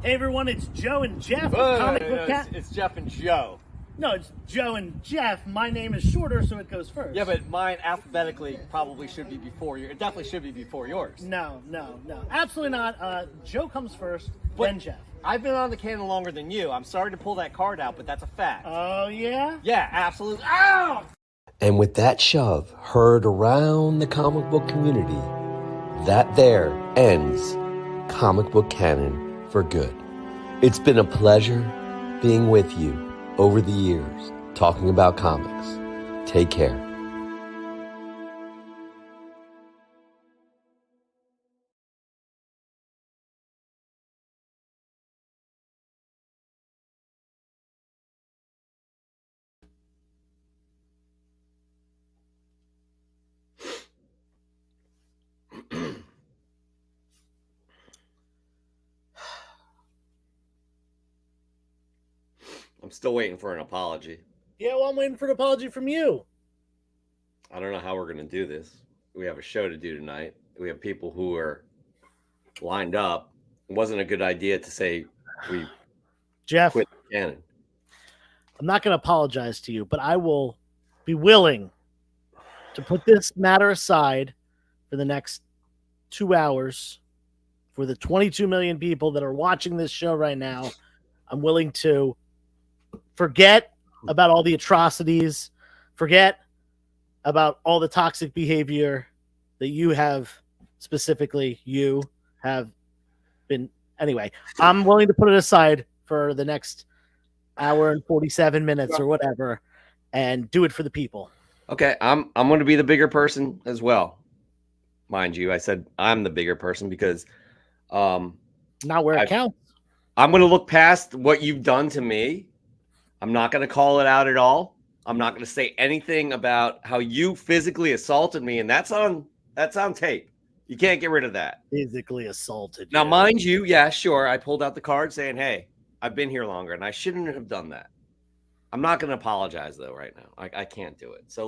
Hey everyone, it's Joe and Jeff. It's Jeff and Joe. No, it's Joe and Jeff. My name is shorter, so it goes first. Yeah, but mine alphabetically probably should be before yours. It definitely should be before yours. No, absolutely not. Joe comes first, then Jeff. I've been on the canon longer than you. I'm sorry to pull that card out, but that's a fact. Oh yeah? Yeah, absolutely. Ow! And with that shove heard around the comic book community, that there ends Comic Book Canon for good. It's been a pleasure being with you over the years, talking about comics. Take care. I'm still waiting for an apology. Yeah, well, I'm waiting for an apology from you. I don't know how we're going to do this. We have a show to do tonight. We have people who are lined up. It wasn't a good idea to say we Jeff, quit the canon. I'm not going to apologize to you, but I will be willing to put this matter aside for the next 2 hours for the 22 million people that are watching this show right now. I'm willing to forget about all the atrocities, forget about all the toxic behavior that you have been. Anyway, I'm willing to put it aside for the next hour and 47 minutes or whatever and do it for the people. Okay, I'm going to be the bigger person as well. Mind you, I said I'm the bigger person because not where it counts. I'm going to look past what you've done to me. I'm not going to call it out at all. I'm not going to say anything about how you physically assaulted me, and that's on tape. You can't get rid of that. Physically assaulted. Now, mind you, yeah, sure, I pulled out the card saying, hey, I've been here longer, and I shouldn't have done that. I'm not going to apologize, though, right now. I can't do it. So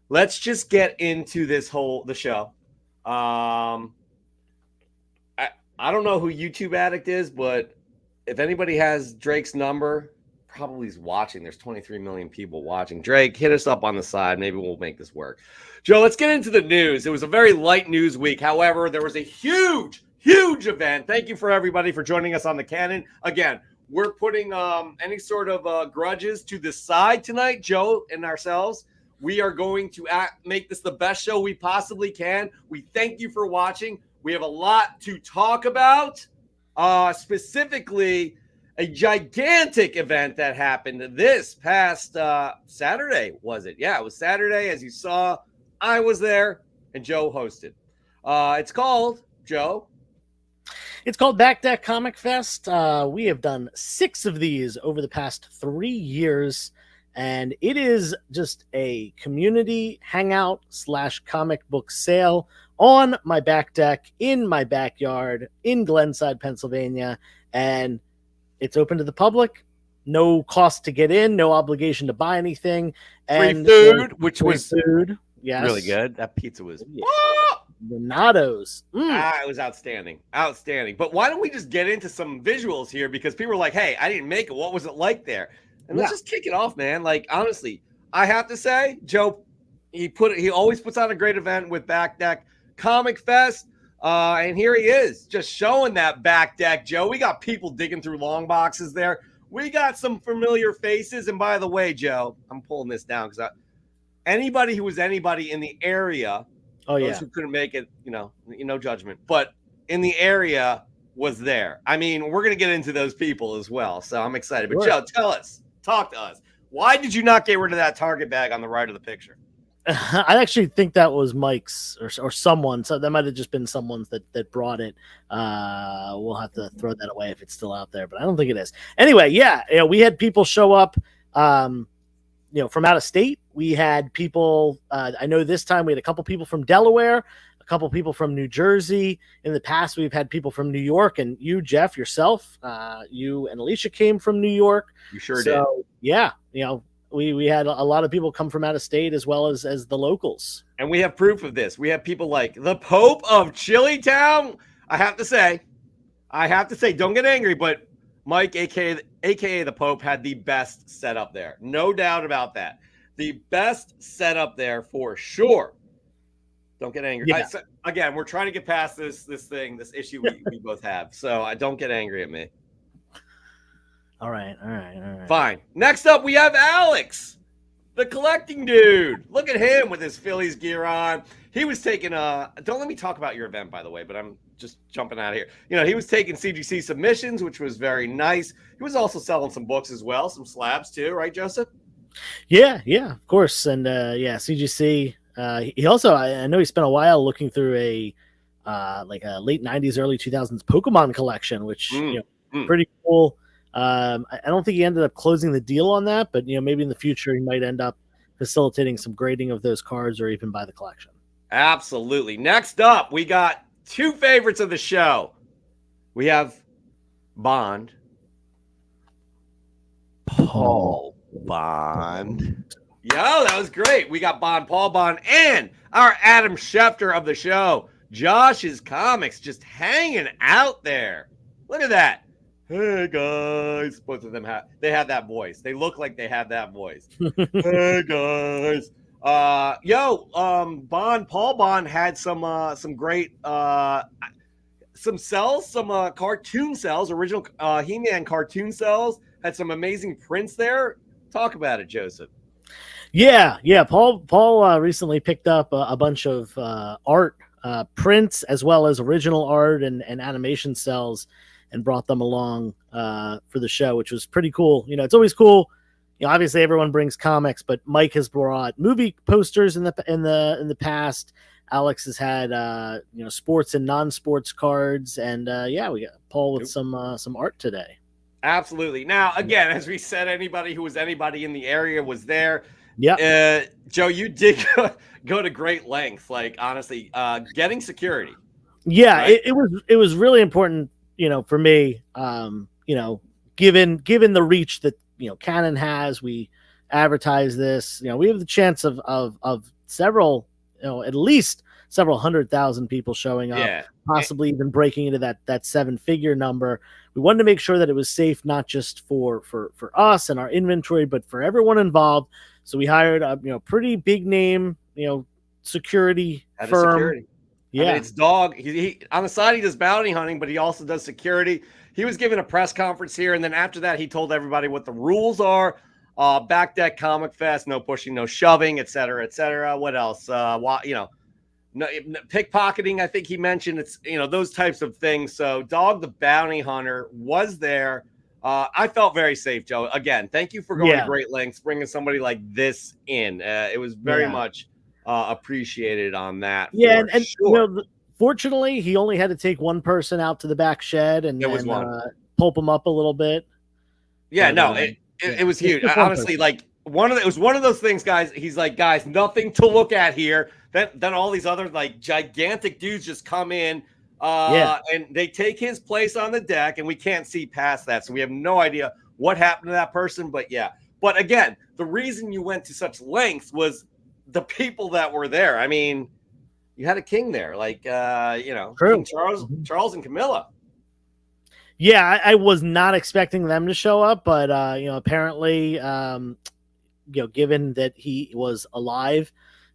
let's just get into the show. I don't know who YouTube Addict is, but if anybody has Drake's number, probably he's watching. There's 23 million people watching. Drake, hit us up on the side. Maybe we'll make this work. Joe, let's get into the news. It was a very light news week. However, there was a huge event. Thank you for everybody for joining us on the Canon. Again, we're putting any sort of grudges to the side tonight, Joe and ourselves. We are going to make this the best show we possibly can. We thank you for watching. We have a lot to talk about. Specifically, a gigantic event that happened this past Saturday, was it? Yeah, it was Saturday. As you saw, I was there, and Joe hosted. It's called, Joe? It's called Back Deck Comic Fest. We have done 6 of these over the past 3 years, and it is just a community hangout / comic book sale on my back deck in my backyard in Glenside, Pennsylvania, and it's open to the public. No cost to get in, no obligation to buy anything, and free food, which was food. Yes, really good. That pizza was Donatos. It was outstanding. But why don't we just get into some visuals here, because people are like, "Hey, I didn't make it. What was it like there?" And let's just kick it off, man. Like, honestly, I have to say, Joe, he always puts on a great event with Back Deck Comic Fest. And here he is, just showing that back deck, Joe. We got people digging through long boxes there. We got some familiar faces. And by the way, Joe, I'm pulling this down because anybody who was anybody in the area, those who couldn't make it, no judgment, but in the area was there. I mean, we're going to get into those people as well. So I'm excited. But Joe, talk to us. Why did you not get rid of that Target bag on the right of the picture? I actually think that was Mike's or someone. So that might have just been someone's that brought it. We'll have to throw that away if it's still out there, but I don't think it is. Anyway, we had people show up, from out of state. We had people. I know this time we had a couple people from Delaware, a couple people from New Jersey. In the past, we've had people from New York, and you, Jeff, yourself, you and Alicia came from New York. You sure did. Yeah, we had a lot of people come from out of state as well as the locals. And we have proof of this. We have people like the Pope of Chilitown. I have to say, I have to say, don't get angry, but Mike, aka the Pope, had the best setup there. No doubt about that. The best setup there for sure. Don't get angry. Yeah. Again, we're trying to get past this issue we both have. So I don't get angry at me. All right. Fine. Next up, we have Alex, the collecting dude. Look at him with his Phillies gear on. He was taking don't let me talk about your event, by the way, but I'm just jumping out of here. You know, he was taking CGC submissions, which was very nice. He was also selling some books as well, some slabs too, right, Joseph? Yeah, of course. And CGC. He also, I know he spent a while looking through a late 90s, early 2000s Pokemon collection, which pretty cool. I don't think he ended up closing the deal on that, but maybe in the future he might end up facilitating some grading of those cards or even buy the collection. Absolutely. Next up, we got two favorites of the show. We have Bond. Paul Bond. Yo, that was great. We got Paul Bond, and our Adam Schefter of the show, Josh's Comics, just hanging out there. Look at that. Hey, guys. Both of them have that voice. They look like they have that voice. Hey, guys. Paul Bond had some great some cells, some cartoon cells, original He-Man cartoon cells, had some amazing prints there. Talk about it, Joseph. Yeah. Paul recently picked up a bunch of art prints as well as original art and animation cells and brought them along for the show, which was pretty cool. It's always cool. Obviously everyone brings comics, but Mike has brought movie posters in the past. Alex has had sports and non-sports cards, and we got Paul with some art today. Absolutely. Now, again, as we said, anybody who was anybody in the area was there. Yeah. Joe, you did go to great lengths, like honestly, getting security. Yeah, right? it was really important, for me, given the reach that Canon has. We advertise this, we have the chance of several, at least several 100,000 people showing up, possibly even breaking into that 7-figure number. We wanted to make sure that it was safe, not just for us and our inventory, but for everyone involved. So we hired a pretty big name security firm. Security. Yeah, I mean, it's Dog. He on the side he does bounty hunting, but he also does security. He was giving a press conference here, and then after that, he told everybody what the rules are. Back deck Comic Fest, no pushing, no shoving, et cetera, et cetera. What else? No pickpocketing. I think he mentioned it's those types of things. So Dog the bounty hunter was there. I felt very safe, Joe. Again, thank you for going to great lengths, bringing somebody like this in. It was very much appreciated on that. Yeah, and sure. Fortunately, he only had to take one person out to the back shed and pulp him up a little bit. Yeah, it was huge. Honestly, like it was one of those things, guys. He's like, guys, nothing to look at here. Then all these other like gigantic dudes just come in. And they take his place on the deck, and we can't see past that, so we have no idea what happened to that person. But again, the reason you went to such lengths was the people that were there. I mean, you had a king there, like King Charles and Camilla. Yeah, I was not expecting them to show up, but apparently, given that he was alive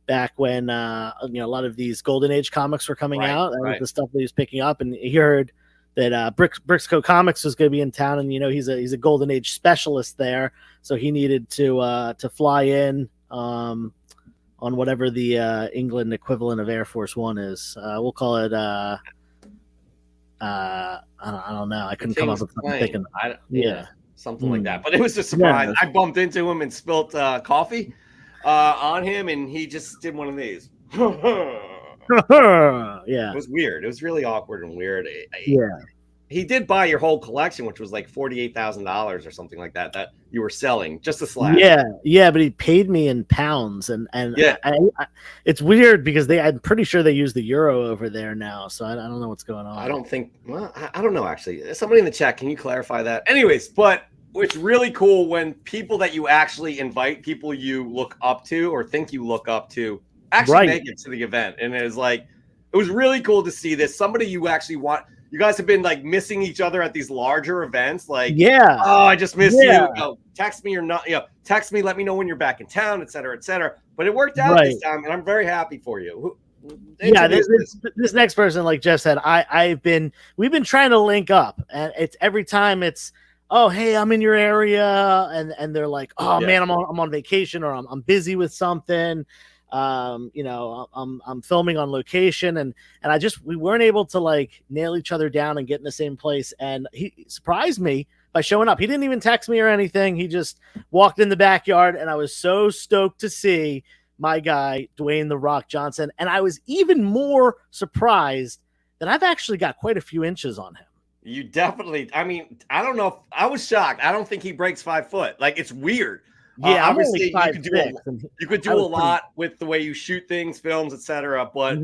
back when a lot of these Golden Age comics were coming out, and the stuff that he was picking up, and he heard that Brixco Comics was going to be in town, and he's a Golden Age specialist there, so he needed to fly in on whatever the England equivalent of Air Force One is. We'll call it I don't know. I couldn't come up with something. Something like that. But it was a surprise. Yeah. I bumped into him and spilt coffee on him, and he just did one of these. It was weird. It was really awkward and weird. He did buy your whole collection, which was like $48,000 or something like that you were selling, just a slab. Yeah, but he paid me in pounds, and I, it's weird because I'm pretty sure they use the euro over there now, so I don't know what's going on. I don't know actually. Somebody in the chat, can you clarify that? Anyways, but it's really cool when people that you actually invite, people you look up to or think you look up to, actually make it to the event, and it was really cool to see this. Somebody you actually want. you guys have been like missing each other at these larger events. Like, Yeah. oh, I just miss Yeah. you. Text me or not, text me, let me know when you're back in town, et cetera, et cetera. But it worked out this time, and I'm very happy for you. Yeah, this next person, like Jeff said, we've been trying to link up, and it's every time it's, oh, hey, I'm in your area, and they're like, oh man, I'm on vacation, or I'm busy with something. I'm filming on location, and we weren't able to like nail each other down and get in the same place. And he surprised me by showing up. He didn't even text me or anything. He just walked in the backyard, and I was so stoked to see my guy, Dwayne "The Rock" Johnson. And I was even more surprised that I've actually got quite a few inches on him. You definitely, I mean, I don't know. I was shocked. I don't think he breaks 5 foot. Like, it's weird. Yeah, obviously you could do a lot with the way you shoot things, films, etc. But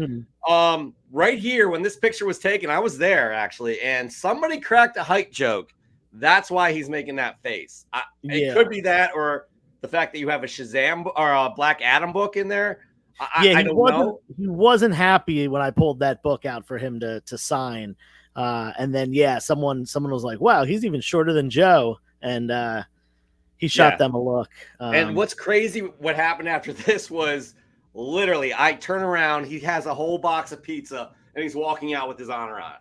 right here, when this picture was taken, I was there actually, and somebody cracked a height joke. That's why he's making that face. It could be that, or the fact that you have a Shazam or a Black Adam book in there. I don't know. He wasn't happy when I pulled that book out for him to sign. And then, someone was like, wow, he's even shorter than Joe. And he shot them a look. And what's crazy, what happened after this was literally, I turn around, he has a whole box of pizza, and he's walking out with his entourage.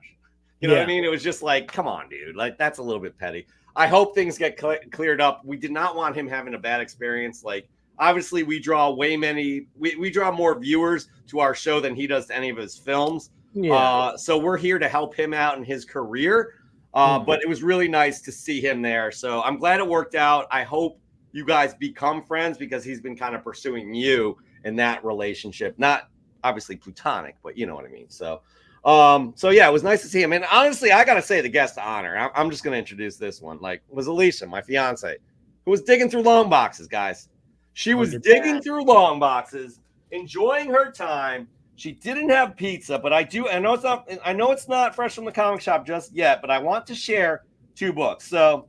You know what I mean? It was just like, come on, dude. Like, that's a little bit petty. I hope things get cleared up. We did not want him having a bad experience. Like, obviously, we draw we draw more viewers to our show than he does to any of his films. So we're here to help him out in his career. But it was really nice to see him there. So I'm glad it worked out. I hope you guys become friends, because he's been kind of pursuing you in that relationship. Not obviously platonic, but you know what I mean. So it was nice to see him. And honestly, I got to say, the guest of honor, I'm just going to introduce this one, was Alicia, my fiance, who was digging through long boxes, guys. She was digging through long boxes, enjoying her time. She didn't have pizza, but I know it's not fresh from the comic shop just yet, but I want to share 2 books. So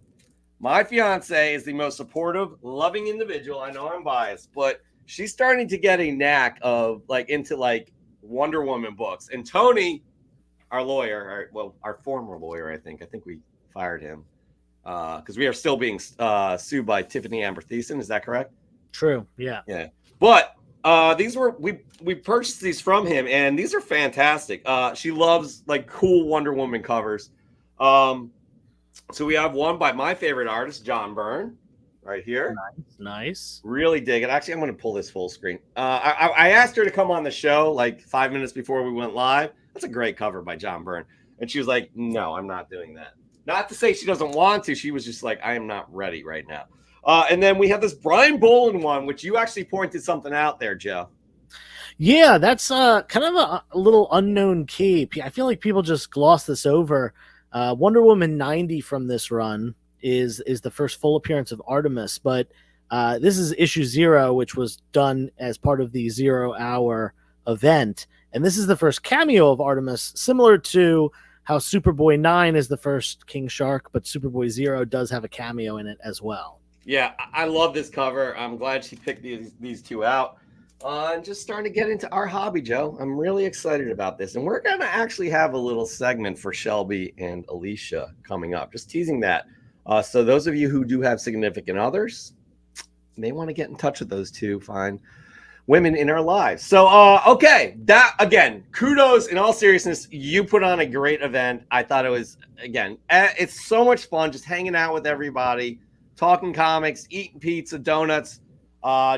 my fiance is the most supportive, loving individual. I know I'm biased, but she's starting to get a knack of into Wonder Woman books. And Tony, our lawyer, our former lawyer, I think we fired him because we are still being sued by Tiffany Amber Thiessen. Is that correct? True. Yeah. Yeah. But these were we purchased these from him, and these are fantastic. She loves cool Wonder Woman covers. So we have one by my favorite artist, John Byrne, right here. Nice. Really dig it. Actually, I'm going to pull this full screen. I asked her to come on the show 5 minutes before we went live. That's a great cover by John Byrne. And she was like, no, I'm not doing that. Not to say she doesn't want to. She was just like, I am not ready right now. And then we have this Brian Boland one, which you actually pointed something out there, Joe. Yeah, that's kind of a little unknown key. I feel like people just gloss this over. Wonder Woman 90 from this run is the first full appearance of Artemis, but this is issue 0, which was done as part of the 0 hour event. And this is the first cameo of Artemis, similar to how Superboy 9 is the first King Shark, but Superboy 0 does have a cameo in it as well. Yeah, I love this cover. I'm glad she picked these 2 out. And just starting to get into our hobby, Joe. I'm really excited about this. And we're going to actually have a little segment for Shelby and Alicia coming up. Just teasing that. So those of you who do have significant others may want to get in touch with those 2 fine women in our lives. So, okay. That, again, kudos. In all seriousness, you put on a great event. I thought it was, again, it's so much fun just hanging out with everybody, talking comics, eating pizza, donuts,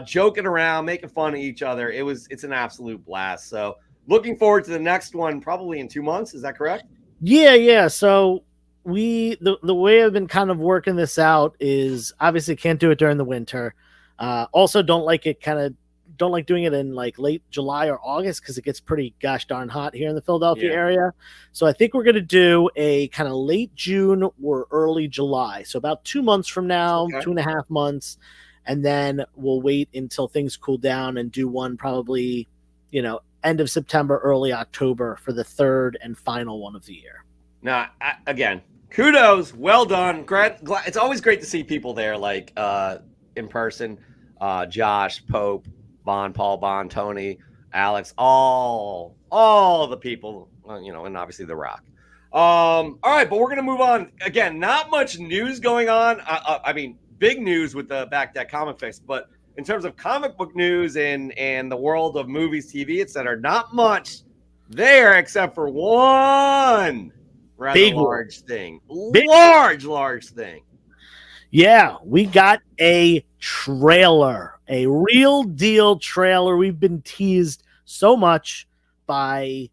joking around, making fun of each other. It's an absolute blast. So looking forward to the next one, probably in 2 months. Is that correct? Yeah. So the way I've been kind of working this out is obviously can't do it during the winter. Also don't like doing it in late July or August, because it gets pretty gosh darn hot here in the Philadelphia area. So I think we're going to do a kind of late June or early July. So about 2 months from now, 2.5 months. And then we'll wait until things cool down and do one probably, end of September, early October for the 3rd and final one of the year. Now, again, kudos. Well done. It's always great to see people there in person. Josh, Pope, Paul Bond, Tony, Alex, all the people, and obviously The Rock. All right, but we're gonna move on. Again, not much news going on. I mean, big news with the Back Deck Comic Fix, but in terms of comic book news and the world of movies, TV, etc., not much there except for one rather Big large thing. Big- Large thing. Yeah, we got a trailer, a real deal trailer. We've been teased so much by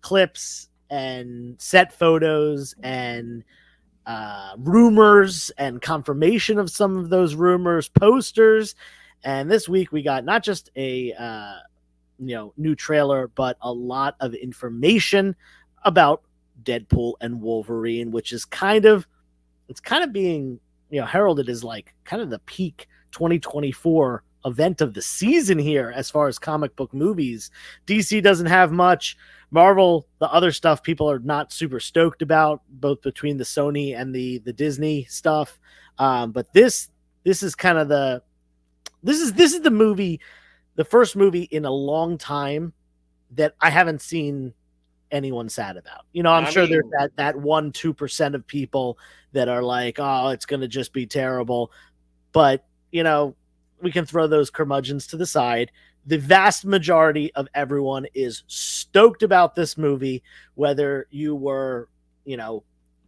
clips and set photos and rumors and confirmation of some of those rumors, posters. And this week we got not just a new trailer, but a lot of information about Deadpool and Wolverine, which is kind of being heralded as like kind of the peak 2024 event of the season here as far as comic book movies. DC doesn't have much. Marvel, the other stuff people are not super stoked about, both between the Sony and the Disney stuff. But this is kind of this is the movie, the first movie in a long time that I haven't seen anyone sad about. I'm sure there's that 1-2% of people that are like, oh, it's going to just be terrible. But, we can throw those curmudgeons to the side. The vast majority of everyone is stoked about this movie, whether you were,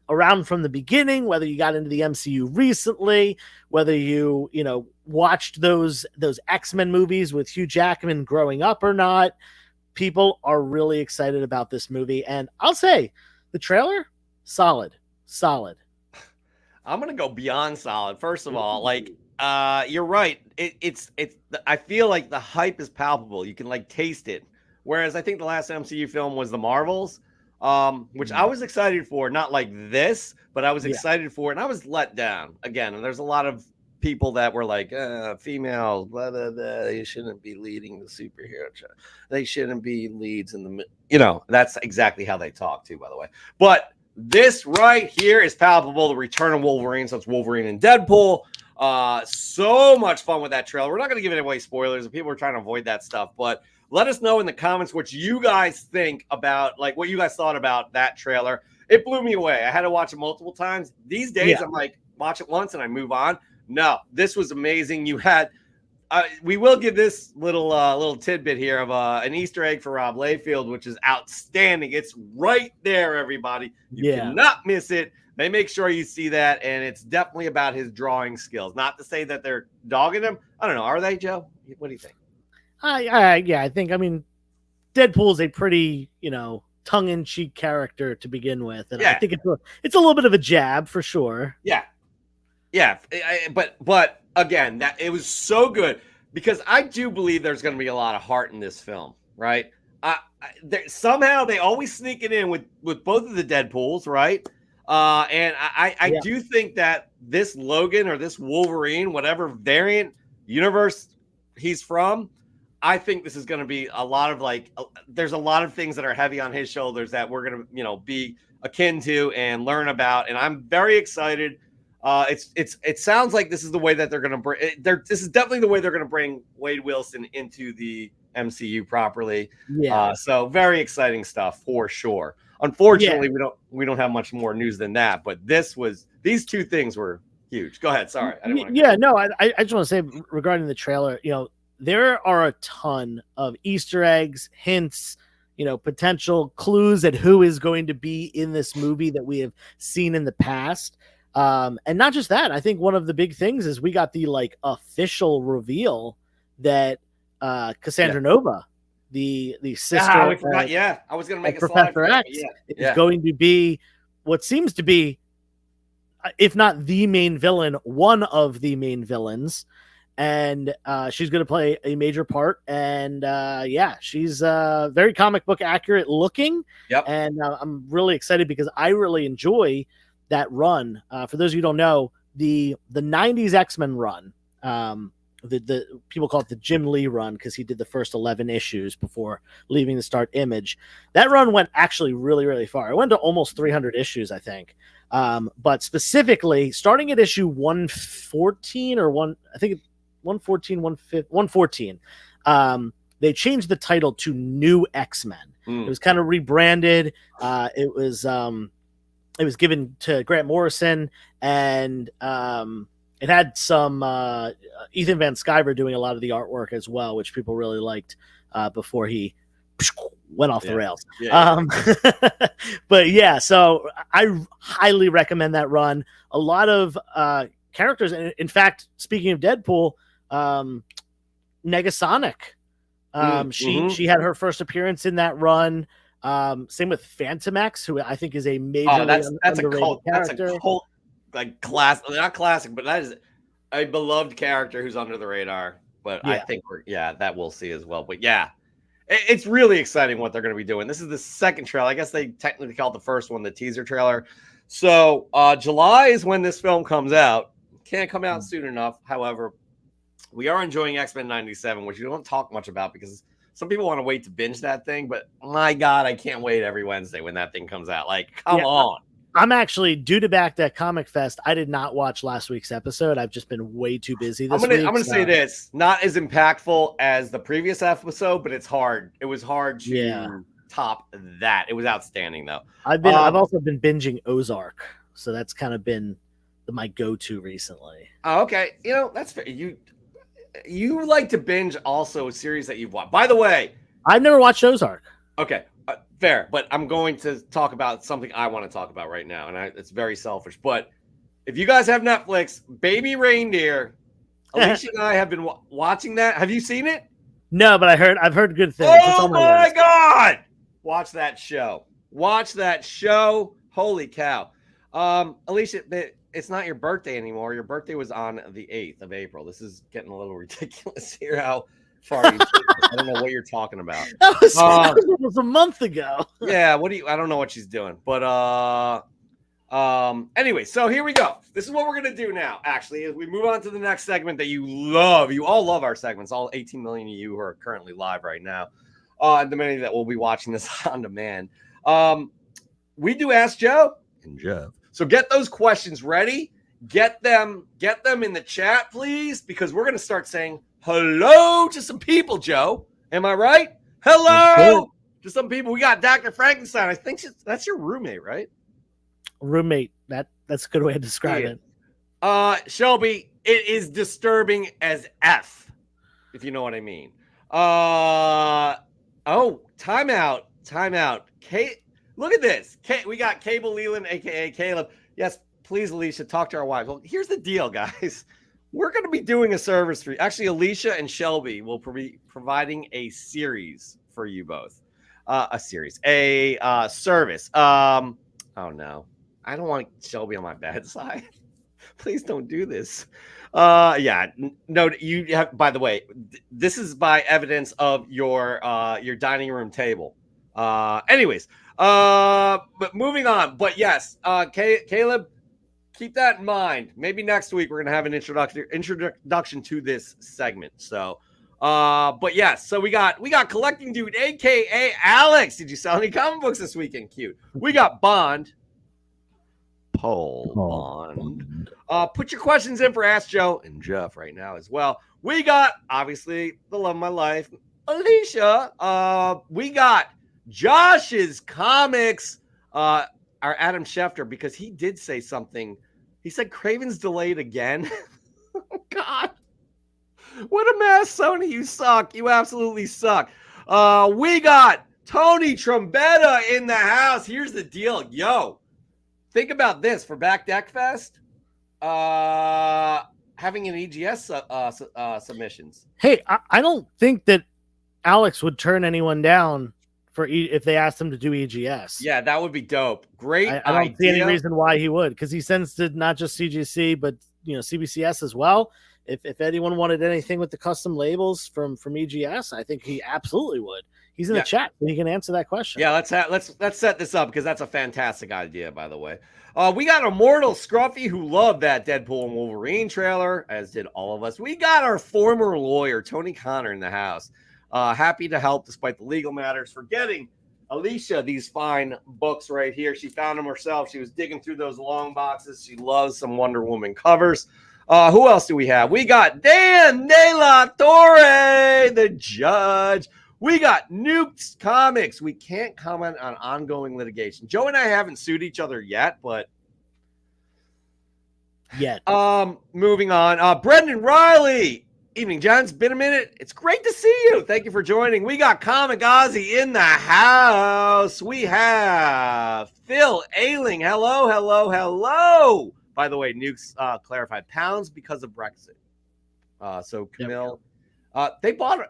around from the beginning, whether you got into the MCU recently, whether you, watched those X-Men movies with Hugh Jackman growing up or not. People are really excited about this movie. And I'll say the trailer, solid. I'm going to go beyond solid. First of all, you're right. It's I feel like the hype is palpable. You can taste it. Whereas I think the last MCU film was the Marvels, which I was excited for, not like this, but I was excited for, and I was let down again. And there's a lot of people that were like, females, blah, blah, blah, they shouldn't be leading the superhero show. They shouldn't be leads in the, that's exactly how they talk too, by the way. But this right here is palpable. The return of Wolverine. So it's Wolverine and Deadpool. So much fun with that trailer. We're not going to give it away spoilers, and people are trying to avoid that stuff, but let us know in the comments what you guys think about, what you guys thought about that trailer. It blew me away. I had to watch it multiple times. These days, I'm like, watch it once and I move on. No, this was amazing. You had, we will give this little tidbit here of an Easter egg for Rob Layfield, which is outstanding. It's right there, everybody. You cannot miss it. They make sure you see that, and it's definitely about his drawing skills. Not to say that they're dogging him. I don't know. Are they, Joe? What do you think? I think, Deadpool's a pretty, tongue-in-cheek character to begin with. And I think it's a little bit of a jab for sure. Yeah, but again, that it was so good because I do believe there's going to be a lot of heart in this film, right? Somehow they always sneak it in with both of the Deadpools, right? And I do think that this Logan or this Wolverine, whatever variant universe he's from, I think this is going to be a lot of there's a lot of things that are heavy on his shoulders that we're going to, be akin to and learn about. And I'm very excited. It sounds like this is the way that they're going to bring. This is definitely the way they're going to bring Wade Wilson into the MCU properly. So very exciting stuff for sure. Unfortunately, we don't have much more news than that. But these two things were huge. Go ahead. Sorry. I just want to say regarding the trailer, there are a ton of Easter eggs, hints, potential clues at who is going to be in this movie that we have seen in the past. And not just that, I think one of the big things is we got the official reveal that Cassandra Nova, the sister, I was going to make a slide Professor X, is going to be what seems to be, if not the main villain, one of the main villains. And she's going to play a major part. And she's very comic book accurate looking. And I'm really excited because I really enjoy that run. For those of you who don't know, the 90s X-Men run, the people call it the Jim Lee run because he did the first 11 issues before leaving the Start Image. That run went actually really, really far. It went to almost 300 issues, I think. But specifically, starting at issue 114 or 114, they changed the title to New X-Men. It was kind of rebranded. It was it was given to Grant Morrison, and it had some Ethan Van Sciver doing a lot of the artwork as well, which people really liked before he went off the rails. But yeah, so I highly recommend that run. A lot of characters. In fact, speaking of Deadpool, Negasonic, she had her first appearance in that run. Same with Phantomex, who I think is a major that's underrated a cult, character. that's a cult, like not classic, but that is a beloved character who's under the radar. But I think that we'll see as well. But yeah, it's really exciting what they're going to be doing. This is the second trailer. I guess they technically called the first one the teaser trailer. So July is when this film comes out. Can't come out soon enough. However, we are enjoying X-Men 97, which we don't talk much about because some people want to wait to binge that thing. But my God, I can't wait every Wednesday when that thing comes out. Like, come on. I'm actually due to back that Comic Fest. I did not watch last week's episode. I've just been way too busy this week. I'm going to say this. Not as impactful as the previous episode, but it's hard. It was hard to top that. It was outstanding, though. I've also been binging Ozark. So that's kind of been my go-to recently. Oh, okay. You know, that's fair. You like to binge also a series that you've watched. By the way, I've never watched Ozark. Okay, fair. But I'm going to talk about something I want to talk about right now, and it's very selfish. But if you guys have Netflix, Baby Reindeer, Alicia and I have been watching that. Have you seen it? No, but I've heard good things. Oh my God! Watch that show. Watch that show. Holy cow. Alicia, it's not your birthday anymore. Your birthday was on the 8th of April. This is getting a little ridiculous here. How far you I don't know what you're talking about. That was a month ago. Yeah, I don't know what she's doing. But anyway, so here we go. This is what we're gonna do now, actually, as we move on to the next segment that you love. You all love our segments, all 18 million of you who are currently live right now. And the many that will be watching this on demand. We do Ask Joe and Jeff. So get those questions ready. Get them in the chat, please, because we're going to start saying hello to some people, Joe. Am I right? Hello to some people. We got Dr. Frankenstein. I think that's your roommate, right? Roommate. That's a good way to describe it. Shelby, it is disturbing as F, if you know what I mean. Timeout. Kate. Look at this. We got Cable Leland, a.k.a. Caleb. Yes, please, Alicia, talk to our wives. Well, here's the deal, guys. We're going to be doing a service for you. Actually, Alicia and Shelby will be providing a series for you both. A service. Oh, no. I don't want Shelby on my bad side. Please don't do this. No, you have, by the way, this is by evidence of your dining room table. Anyways, but moving on. But yes, Caleb, keep that in mind. Maybe next week we're gonna have an introduction to this segment. So, but yes, so we got Collecting Dude, aka Alex. Did you sell any comic books this weekend? Cute. We got Bond. Paul Bond. Put your questions in for Ask Joe and Jeff right now as well. We got obviously the love of my life, Alicia. We got Josh's Comics, our Adam Schefter, because he did say something. He said Craven's delayed again. Oh, God. What a mess, Sony. You suck. You absolutely suck. We got Tony Trombetta in the house. Here's the deal. Yo, think about this for Back Deck Fest. Having an EGS submissions. Hey, I don't think that Alex would turn anyone down if they asked him to do EGS. Yeah, that would be dope. Great. I don't see any reason why he would, because he sends to not just CGC but CBCS as well. If anyone wanted anything with the custom labels from EGS, I think he absolutely would. He's in the chat, so he can answer that question. Yeah, let's set this up because that's a fantastic idea, by the way. We got Immortal Scruffy who loved that Deadpool and Wolverine trailer, as did all of us. We got our former lawyer, Tony Connor, in the house. Happy to help despite the legal matters for getting Alicia these fine books right here. She found them herself. She was digging through those long boxes. She loves some Wonder Woman covers. Who else do we have? We got Dan De La Torre, the judge. We got Nukes Comics. We can't comment on ongoing litigation. Joe and I haven't sued each other yet, but moving on. Brendan Riley. Evening, John. It's been a minute. It's great to see you. Thank you for joining. We got Comic Ozzy in the house. We have Phil Ailing. Hello, hello, hello. By the way, Nukes clarified pounds because of Brexit. So Camille, they bought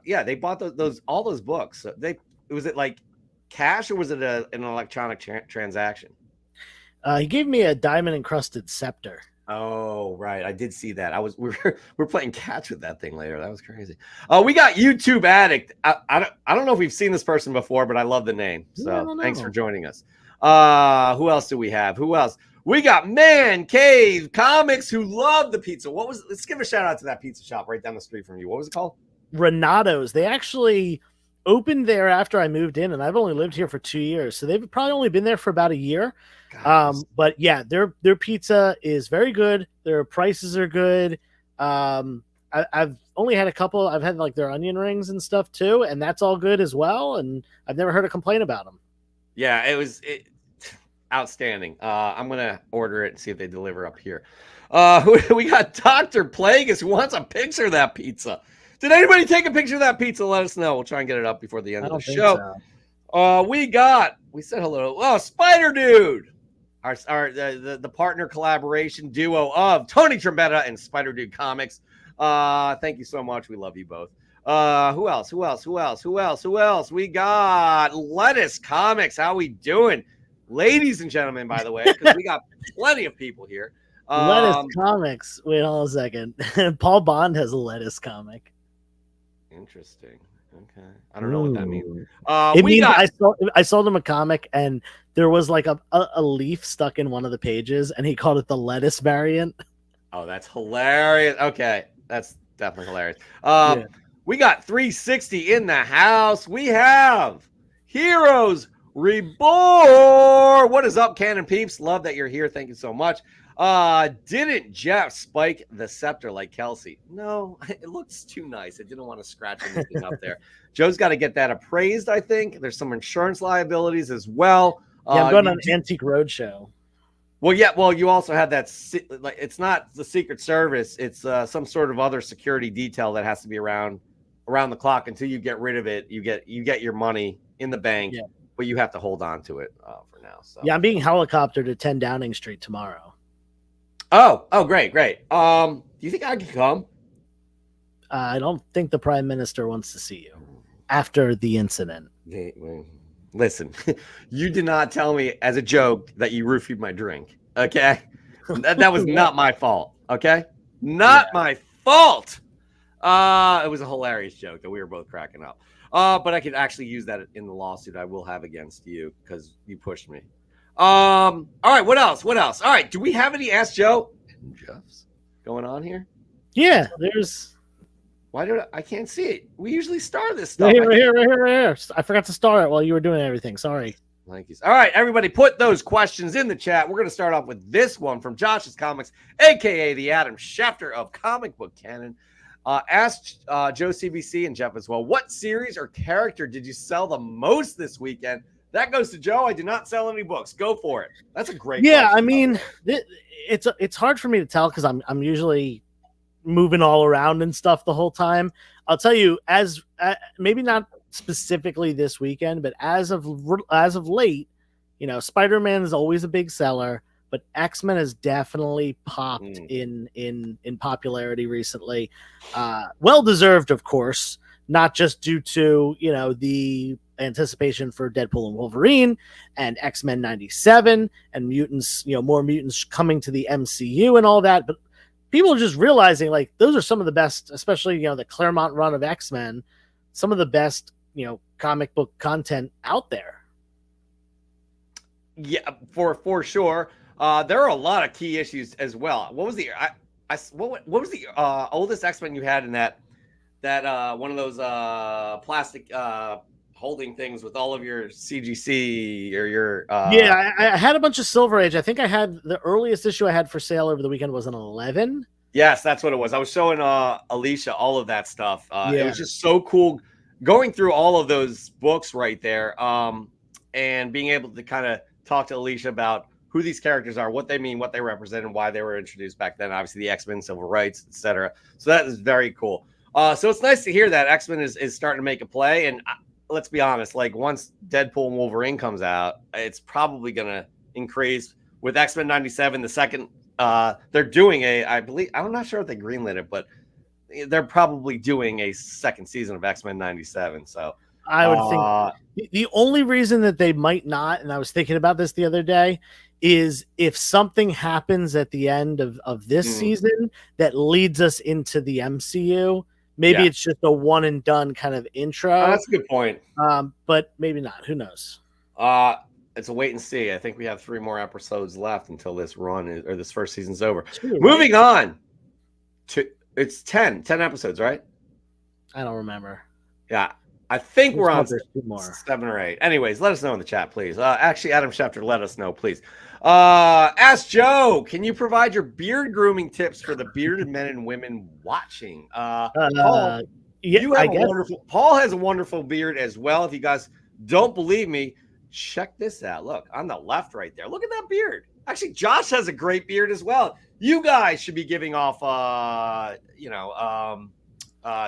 all those books. Was it like cash or was it an electronic transaction? He gave me a diamond encrusted scepter. Oh, right. I did see that. We were playing catch with that thing later. That was crazy. We got YouTube Addict. I don't know if we've seen this person before, but I love the name. So thanks for joining us. Who else do we have? Who else? We got Man Cave Comics, who love the pizza. Let's give a shout out to that pizza shop right down the street from you. What was it called? Renato's. They actually opened there after I moved in, and I've only lived here for 2 years. So they've probably only been there for about a year. But yeah, their pizza is very good. Their prices are good. I've only had a couple. I've had like their onion rings and stuff too, and that's all good as well. And I've never heard a complaint about them. Yeah, it was outstanding. I'm gonna order it and see if they deliver up here. We got Dr. Plagueis who wants a picture of that pizza. Did anybody take a picture of that pizza? Let us know. We'll try and get it up before the end of the show. So. We said hello. Oh, Spider Dude. The partner collaboration duo of Tony Trombetta and Spider Dude Comics. Thank you so much. We love you both. Who else? We got Lettuce Comics. How we doing? Ladies and gentlemen, by the way, because we got plenty of people here. Lettuce Comics. Wait hold a second. Paul Bond has a Lettuce comic. Interesting. Okay. I don't know what that means. I sold him a comic and there was like a leaf stuck in one of the pages and he called it the lettuce variant. Oh, that's hilarious. Okay. That's definitely hilarious. We got 360 in the house. We have Heroes Reborn. What is up, Cannon Peeps? Love that you're here. Thank you so much. Didn't Jeff spike the scepter like Kelsey? No, it looks too nice. I didn't want to scratch anything up there. Joe's got to get that appraised, I think. There's some insurance liabilities as well. Yeah, I'm going on an Antique Roadshow. Well, yeah. Well, you also have that. Like, it's not the Secret Service. It's some sort of other security detail that has to be around the clock until you get rid of it. You get your money in the bank, but you have to hold on to it for now. So yeah, I'm being helicoptered to 10 Downing Street tomorrow. Oh, great. Do you think I can come? I don't think the Prime Minister wants to see you after the incident. Listen, you did not tell me as a joke that you roofied my drink. Okay, that was not my fault. Okay, not my fault. It was a hilarious joke that we were both cracking up. But I could actually use that in the lawsuit I will have against you because you pushed me. All right, what else? All right, do we have any Ask Joe and Jeffs going on here? Yeah, there's. Why I can't see it? We usually start this stuff. Right here. I forgot to start it while you were doing everything. Sorry. Thank you. All right, everybody, put those questions in the chat. We're going to start off with this one from Josh's Comics, aka the Adam Schefter of Comic Book Canon. Asked Joe CBC and Jeff as well, what series or character did you sell the most this weekend? That goes to Joe. I did not sell any books. Go for it. That's a great question. I mean, it's hard for me to tell because I'm usually moving all around and stuff the whole time. I'll tell you, as maybe not specifically this weekend, but as of late, Spider-Man is always a big seller, but X-Men has definitely popped in popularity recently. Well deserved, of course, not just due to the anticipation for Deadpool and Wolverine and X-Men 97 and mutants, more mutants coming to the MCU and all that, but people are just realizing like those are some of the best, especially the Claremont run of X-Men, some of the best comic book content out there. Yeah, for sure. There are a lot of key issues as well. What was the what was the oldest X-Men you had in that one of those plastic holding things with all of your CGC or your I had a bunch of Silver Age. I think I had the earliest issue I had for sale over the weekend was an 11. Yes, that's what it was. I was showing Alicia all of that stuff. It was just so cool. going through all of those books right there, and being able to kind of talk to Alicia about who these characters are, what they mean, what they represent, and why they were introduced back then. Obviously, the X-Men, civil rights, etc. So that is very cool. So it's nice to hear that X-Men is starting to make a play. And let's be honest, like once Deadpool and Wolverine comes out, it's probably going to increase with X-Men 97. The second, they're doing I believe, I'm not sure if they greenlit it, but they're probably doing a second season of X-Men 97. So I would think the only reason that they might not, and I was thinking about this the other day, is if something happens at the end of this season that leads us into the MCU. Maybe it's just a one and done kind of intro. That's a good point. But maybe not. Who knows? It's a wait and see. I think we have 3 more episodes left until this run or this first season's over. True, Moving on to it's 10 episodes, right? I don't remember. Yeah. I think we're on 7 or 8. Anyways, let us know in the chat, please. Actually, Adam Schefter, let us know, please. Ask Joe, can you provide your beard grooming tips for the bearded men and women watching? Paul, Paul has a wonderful beard as well. If you guys don't believe me, check this out. Look, on the left right there. Look at that beard. Actually, Josh has a great beard as well. You guys should be giving off,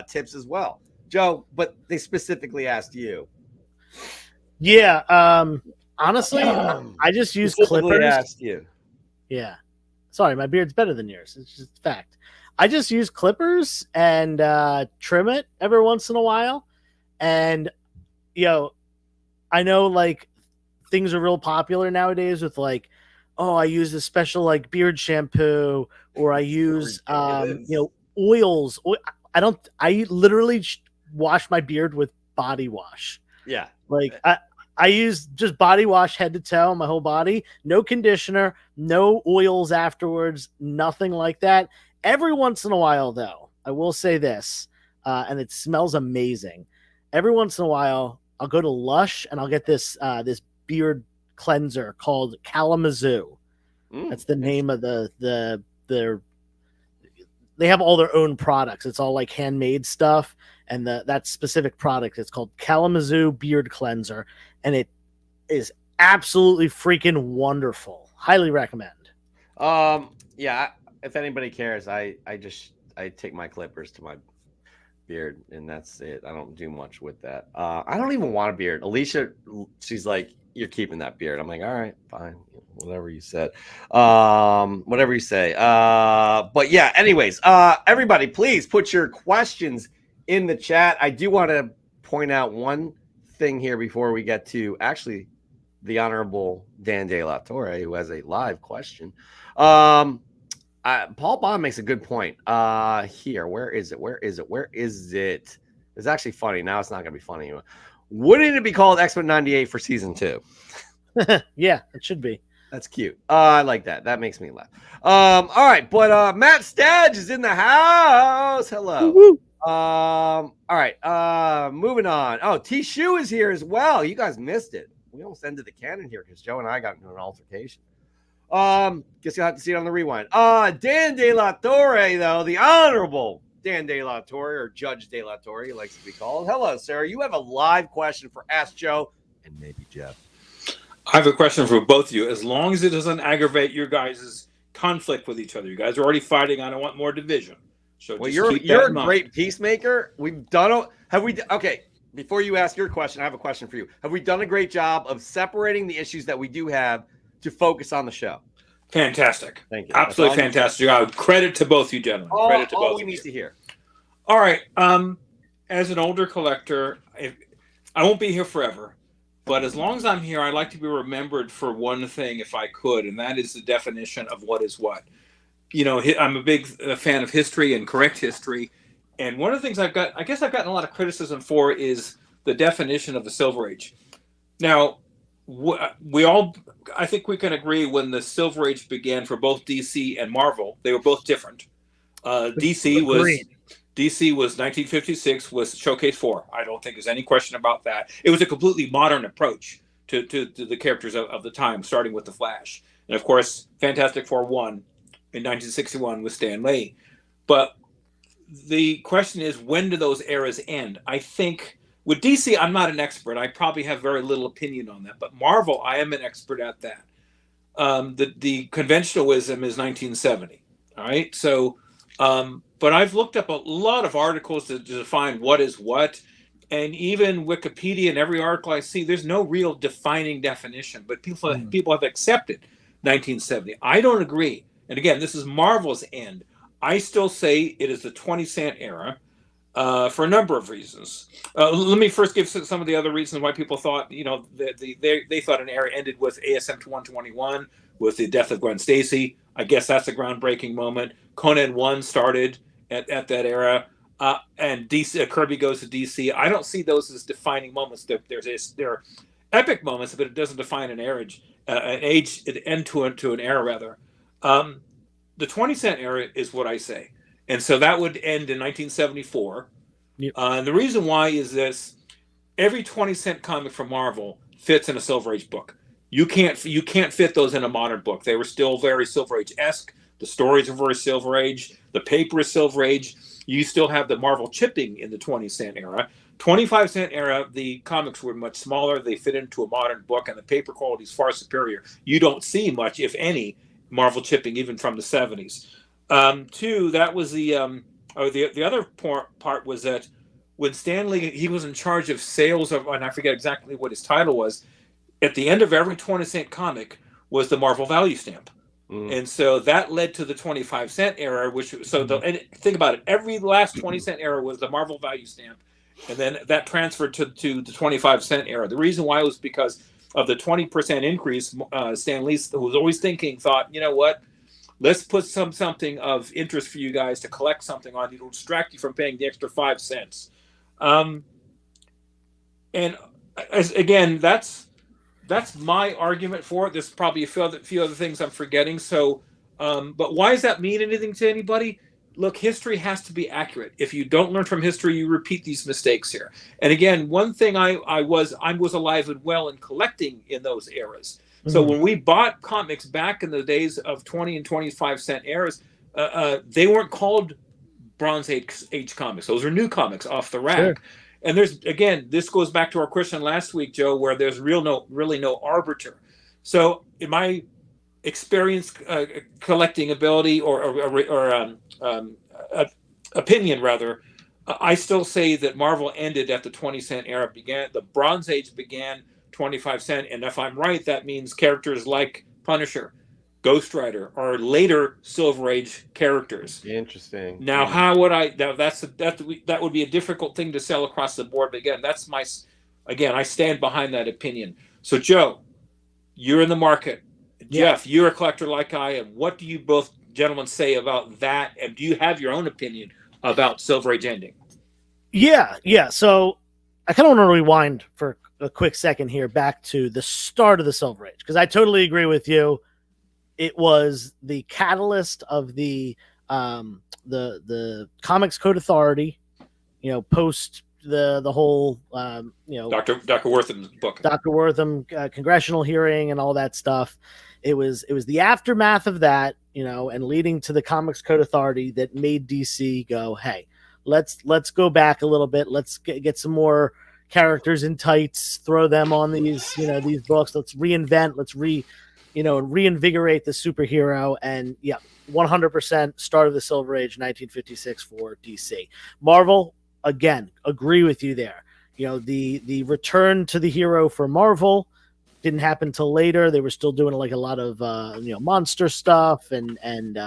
tips as well. Joe, but they specifically asked you. Yeah. Honestly, I just use clippers. Asked you. Yeah. Sorry, my beard's better than yours. It's just a fact. I just use clippers and trim it every once in a while. And, I know like things are real popular nowadays with like, oh, I use a special like beard shampoo, or I use, oils. I literally wash my beard with body wash. Yeah. Like I use just body wash head to toe, my whole body, no conditioner, no oils afterwards, nothing like that. Every once in a while, though, I will say this, and it smells amazing. Every once in a while, I'll go to Lush and I'll get this beard cleanser called Kalamazoo. That's the name of their. They have all their own products. It's all like handmade stuff, and that specific product is called Kalamazoo Beard Cleanser, and it is absolutely freaking wonderful. Highly recommend. Yeah. If anybody cares, I take my clippers to my beard, and that's it. I don't do much with that. I don't even want a beard. Alicia, she's like, you're keeping that beard. I'm like, all right, fine, whatever you said. Whatever you say. But yeah, anyways, everybody, please put your questions in the chat. I do want to point out one thing here before we get to actually the Honorable Dan De La Torre, who has a live question. Paul Bond makes a good point. Here, where is it? It's actually funny. Now it's not going to be funny anymore. Wouldn't it be called X-Men 98 for season 2? Yeah, it should be. That's cute. I like that. That makes me laugh. All right, but Matt Stadge is in the house. Hello. Woo-hoo. All right. Moving on. Oh, T Shoe is here as well. You guys missed it. We almost ended the canon here because Joe and I got into an altercation. Guess you'll have to see it on the rewind. Dan De La Torre, though, the Honorable Dan De La Torre, or Judge De La Torre, he likes to be called. Hello, sir. You have a live question for Ask Joe and maybe Jeff. I have a question for both of you. As long as it doesn't aggravate your guys' conflict with each other. You guys are already fighting. I don't want more division. So well, you're a great peacemaker. We've done. Okay, before you ask your question, I have a question for you. Have we done a great job of separating the issues that we do have to focus on the show? Fantastic. Thank you. Absolutely fantastic. Credit to both you gentlemen. Credit to both we need to hear. All right. As an older collector, I won't be here forever, but as long as I'm here, I'd like to be remembered for one thing if I could, and that is the definition of what is what. I'm a big fan of history and correct history, and one of the things I've gotten a lot of criticism for is the definition of the Silver Age. Now, I think we can agree when the Silver Age began for both DC and Marvel, they were both different. DC was 1956 was Showcase 4. I don't think there's any question about that. It was a completely modern approach to the characters of the time, starting with the Flash, and of course, Fantastic Four 1 in 1961 with Stan Lee. But the question is, when do those eras end? I think With DC, I'm not an expert. I probably have very little opinion on that. But Marvel, I am an expert at that. The conventionalism is 1970. All right. So, but I've looked up a lot of articles to define what is what. And even Wikipedia and every article I see, there's no real defining definition. But people have accepted 1970. I don't agree. And again, this is Marvel's end. I still say it is the 20-cent era. For a number of reasons. Let me first give some of the other reasons why people thought, they thought an era ended with ASM 121, with the death of Gwen Stacy. I guess that's a groundbreaking moment. Conan 1 started at that era. And DC, Kirby goes to DC. I don't see those as defining moments. They're epic moments, but it doesn't define an age, an end to an era, rather. The 20-cent era is what I say. And so that would end in 1974. Yep. And the reason why is this: every 20-cent comic from Marvel fits in a Silver Age book. You can't fit those in a modern book. They were still very Silver Age-esque. The stories are very Silver Age. The paper is Silver Age. You still have the Marvel chipping in the 20-cent era. 25-cent era, the comics were much smaller. They fit into a modern book, and the paper quality is far superior. You don't see much, if any, Marvel chipping even from the 70s. Two, that was the other part was that when Stan Lee, he was in charge of sales of, and I forget exactly what his title was, at the end of every 20-cent comic was the Marvel value stamp. And so that led to the 25-cent era, and think about it, every last 20-cent era was the Marvel value stamp, and then that transferred to the 25-cent era. The reason why was because of the 20% increase. Stan Lee, who was always thought, you know what? Let's put something of interest for you guys to collect something on. It'll distract you from paying the extra 5 cents. And again, that's my argument for it. There's probably a few other things I'm forgetting. So, but why does that mean anything to anybody? Look, history has to be accurate. If you don't learn from history, you repeat these mistakes here. And again, one thing I was alive and well in collecting in those eras. So when we bought comics back in the days of 20 and 25-cent eras, they weren't called Bronze Age comics. Those are new comics off the rack. Sure. And this goes back to our question last week, Joe, where there's really no arbiter. So in my experience, collecting ability or opinion rather, I still say that Marvel ended at the 20-cent era. The Bronze Age began 25-cent, and if I'm right, that means characters like Punisher, Ghost Rider, are later Silver Age characters. Interesting. Now, how would that would be a difficult thing to sell across the board, but again, I stand behind that opinion. So, Joe, you're in the market. Yeah. Jeff, you're a collector like I am. What do you both gentlemen say about that, and do you have your own opinion about Silver Age ending? Yeah. So, I kind of want to rewind for a quick second here back to the start of the Silver Age, because I totally agree with you. It was the catalyst of the Comics Code Authority, post the whole Dr. Wortham's book, Dr. Wortham congressional hearing and all that stuff. It was the aftermath of that, and leading to the Comics Code Authority that made DC go, hey, let's go back a little bit. Let's get some more characters in tights, throw them on these books. Let's reinvent. Let's reinvigorate the superhero. And 100% start of the Silver Age, 1956 for DC. Marvel, again, agree with you there. The return to the hero for Marvel didn't happen till later. They were still doing like a lot of monster stuff and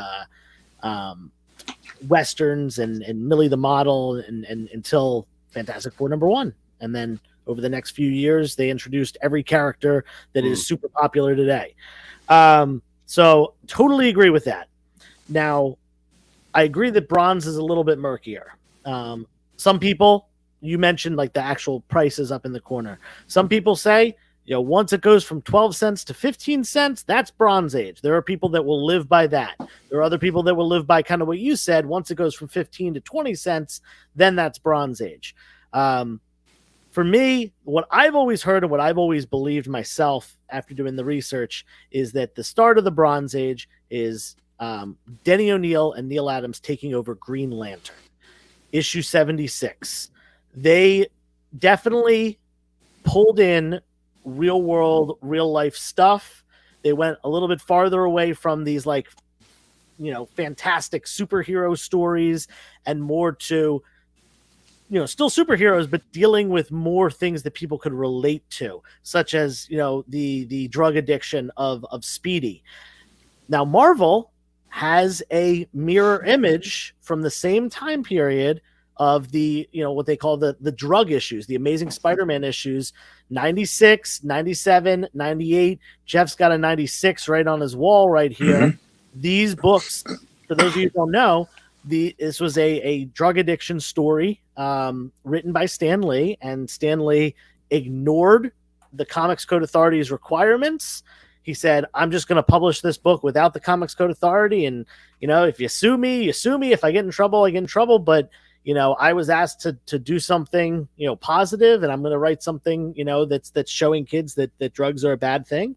westerns and Millie the Model and until Fantastic Four #1. And then over the next few years, they introduced every character that is super popular today. So totally agree with that. Now, I agree that bronze is a little bit murkier. Some people, you mentioned like the actual prices up in the corner. Some people say, once it goes from 12 cents to 15 cents, that's Bronze Age. There are people that will live by that. There are other people that will live by kind of what you said. Once it goes from 15 to 20 cents, then that's Bronze Age. For me, what I've always heard and what I've always believed myself after doing the research is that the start of the Bronze Age is Denny O'Neil and Neil Adams taking over Green Lantern, issue 76. They definitely pulled in real world, real life stuff. They went a little bit farther away from these like, fantastic superhero stories and more to, still superheroes, but dealing with more things that people could relate to, such as, the drug addiction of Speedy. Now, Marvel has a mirror image from the same time period of the, what they call the drug issues, the Amazing Spider-Man issues, 96, 97, 98. Jeff's got a 96 right on his wall right here. Mm-hmm. These books, for those of you who don't know, this was a drug addiction story written by Stan Lee, and Stan Lee ignored the Comics Code Authority's requirements. He said, I'm just going to publish this book without the Comics Code Authority. And, if you sue me, you sue me. If I get in trouble, I get in trouble. But, I was asked to do something, positive, and I'm going to write something, that's showing kids that drugs are a bad thing.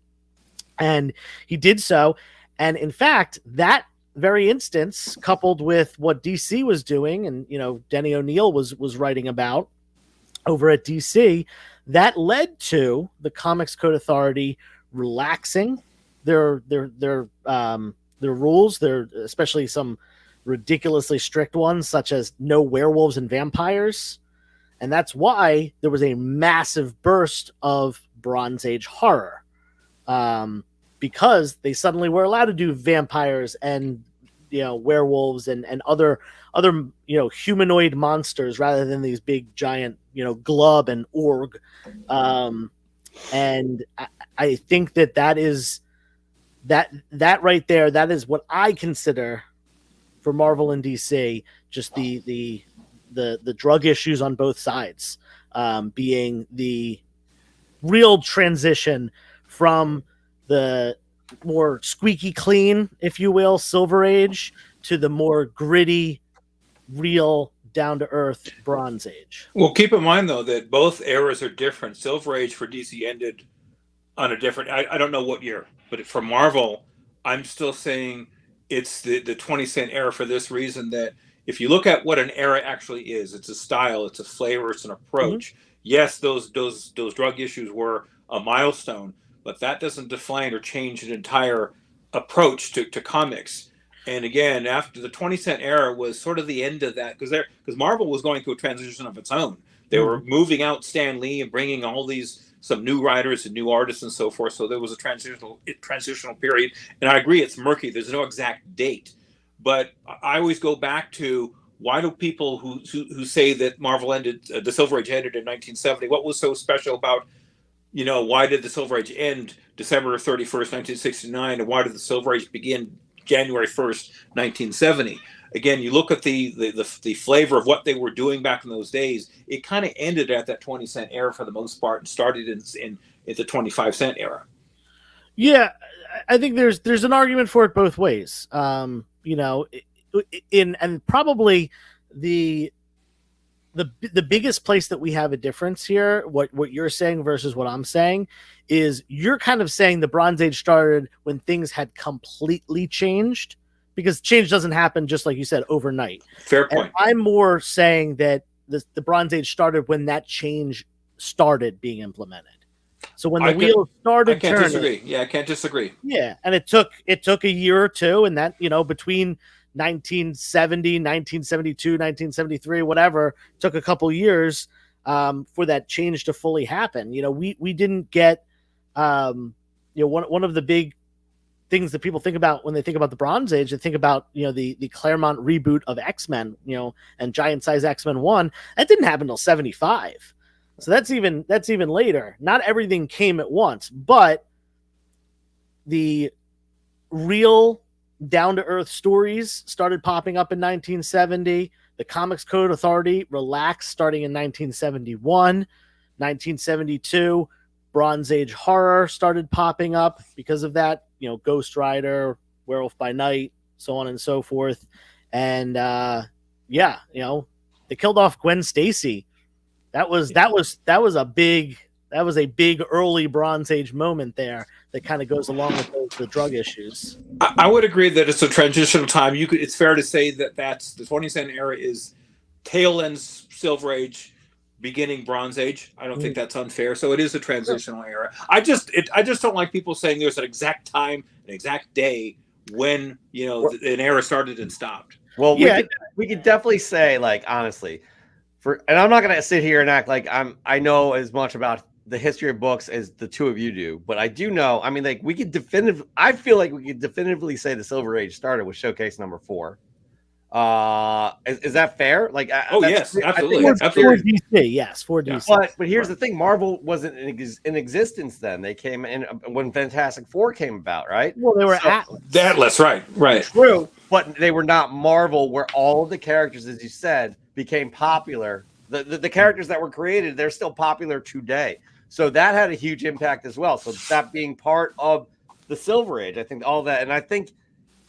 And he did so. And in fact, that very instance, coupled with what DC was doing, and, Denny O'Neil was writing about over at DC, that led to the Comics Code Authority relaxing their rules, especially some ridiculously strict ones, such as no werewolves and vampires. And that's why there was a massive burst of Bronze Age horror, because they suddenly were allowed to do vampires and werewolves and other humanoid monsters rather than these big giant glub and org. And I think that is that right there. That is what I consider for Marvel and DC, just the drug issues on both sides, being the real transition from the more squeaky clean, if you will, Silver Age, to the more gritty, real, down-to-earth Bronze Age. Well, keep in mind, though, that both eras are different. Silver Age for DC ended on a different... I don't know what year, but for Marvel, I'm still saying it's the 20-cent era for this reason, that if you look at what an era actually is, it's a style, it's a flavor, it's an approach. Mm-hmm. Yes, those drug issues were a milestone, but that doesn't define or change an entire approach to comics. And again, after the 20-cent era was sort of the end of that, because Marvel was going through a transition of its own. They were moving out Stan Lee and bringing all some new writers and new artists and so forth. So there was a transitional period. And I agree, it's murky. There's no exact date. But I always go back to, why do people who say that Marvel ended, the Silver Age ended in 1970, what was so special about, why did the Silver Age end December 31st, 1969, and why did the Silver Age begin January 1st, 1970? Again, you look at the flavor of what they were doing back in those days, it kind of ended at that 20-cent era for the most part and started in the 25-cent era. Yeah, I think there's an argument for it both ways. And probably the biggest place that we have a difference here, what you're saying versus what I'm saying, is you're kind of saying the Bronze Age started when things had completely changed, because change doesn't happen, just like you said, overnight. Fair point. And I'm more saying that the Bronze Age started when that change started being implemented. So when the wheels started turning. I can't disagree. Yeah, I can't disagree. Yeah, and it took a year or two, and that, between 1970, 1972, 1973, whatever, took a couple years for that change to fully happen. We didn't get, one of the big things that people think about when they think about the Bronze Age, they think about, the Claremont reboot of X-Men, and Giant Size X-Men 1. That didn't happen until 75. So that's even later. Not everything came at once, but the real down-to-earth stories started popping up in 1970. The Comics Code Authority relaxed starting in 1971. 1972, Bronze Age horror started popping up because of that. Ghost Rider, Werewolf by Night, so on and so forth. And they killed off Gwen Stacy. That was a big early Bronze Age moment there that kind of goes along with the drug issues. I would agree that it's a transitional time. It's fair to say that's the 20th century era is tail end Silver Age, beginning Bronze Age. I don't think that's unfair. So it is a transitional era. I just don't like people saying there's an exact time, an exact day when an era started and stopped. Well, we could definitely say, like, honestly, and I'm not gonna sit here and act like I know as much about the history of books as the two of you do, but I do know. I mean, like, I feel like we could definitively say the Silver Age started with Showcase number 4. Is that fair? Like, yes, absolutely. For DC, yes, for DC. But here's the thing: Marvel wasn't in existence then. They came in when Fantastic Four came about, right? Well, they were Atlas, right. True, but they were not Marvel, where all of the characters, as you said, became popular. The characters that were created, they're still popular today. So that had a huge impact as well. So that being part of the Silver Age, I think all that, and I think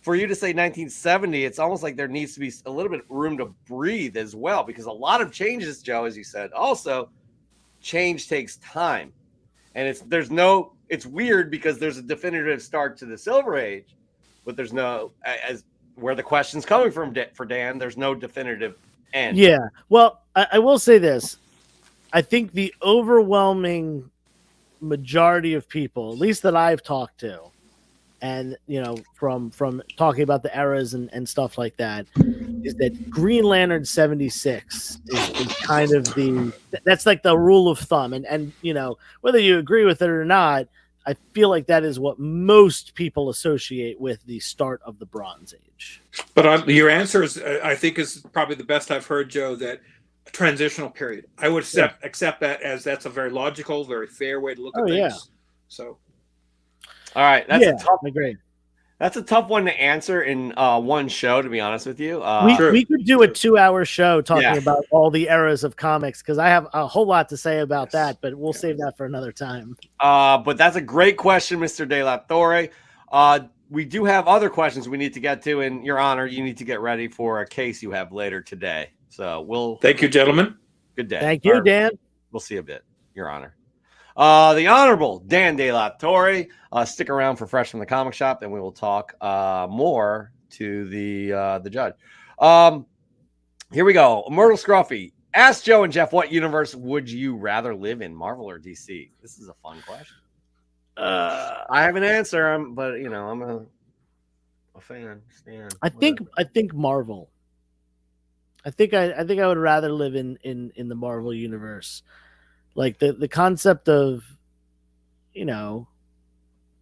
for you to say 1970, it's almost like there needs to be a little bit of room to breathe as well, because a lot of changes, Joe, as you said, also change takes time, and it's weird because there's a definitive start to the Silver Age, but there's no, as where the question's coming from for Dan, there's no definitive end. Yeah, well, I will say this. I think the overwhelming majority of people, at least that I've talked to, and from talking about the eras and stuff like that, is that Green Lantern 76 is kind of that's like the rule of thumb, and whether you agree with it or not, I feel like that is what most people associate with the start of the Bronze Age. But your answer is, I think, is probably the best I've heard, Joe. That a transitional period. I would accept that as that's a very logical, very fair way to look at things. Yeah. So, all right, that's a tough one to answer in one show, to be honest with you. We could do a 2-hour show talking about all the eras of comics, because I have a whole lot to say about that, but we'll save that for another time. But that's a great question, Mr. De La Torre. We do have other questions we need to get to, and Your Honor, you need to get ready for a case you have later today. So thank you, gentlemen. Good day. Thank you, Dan. We'll see a bit, Your Honor. The Honorable Dan De La Torre. Stick around for Fresh from the Comic Shop, and we will talk more to the judge. Here we go. Myrtle Scruffy. Ask Joe and Jeff, what universe would you rather live in, Marvel or DC? This is a fun question. I have an answer, but I'm a fan. I think Marvel. I think I would rather live in the Marvel universe. Like the concept of,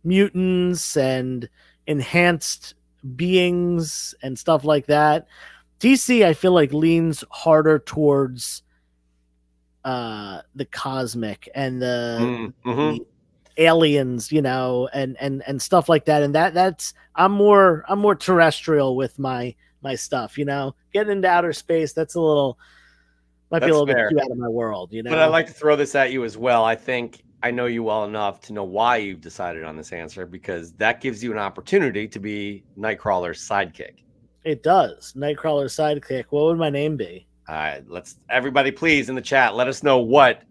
mutants and enhanced beings and stuff like that. DC, I feel like, leans harder towards the cosmic and the aliens, and stuff like that. And that's I'm more terrestrial with my stuff, getting into outer space. That's might be a little bit too out of my world, But I'd like to throw this at you as well. I think I know you well enough to know why you've decided on this answer, because that gives you an opportunity to be Nightcrawler's sidekick. It does. Nightcrawler's sidekick. What would my name be? All right, everybody please in the chat, let us know what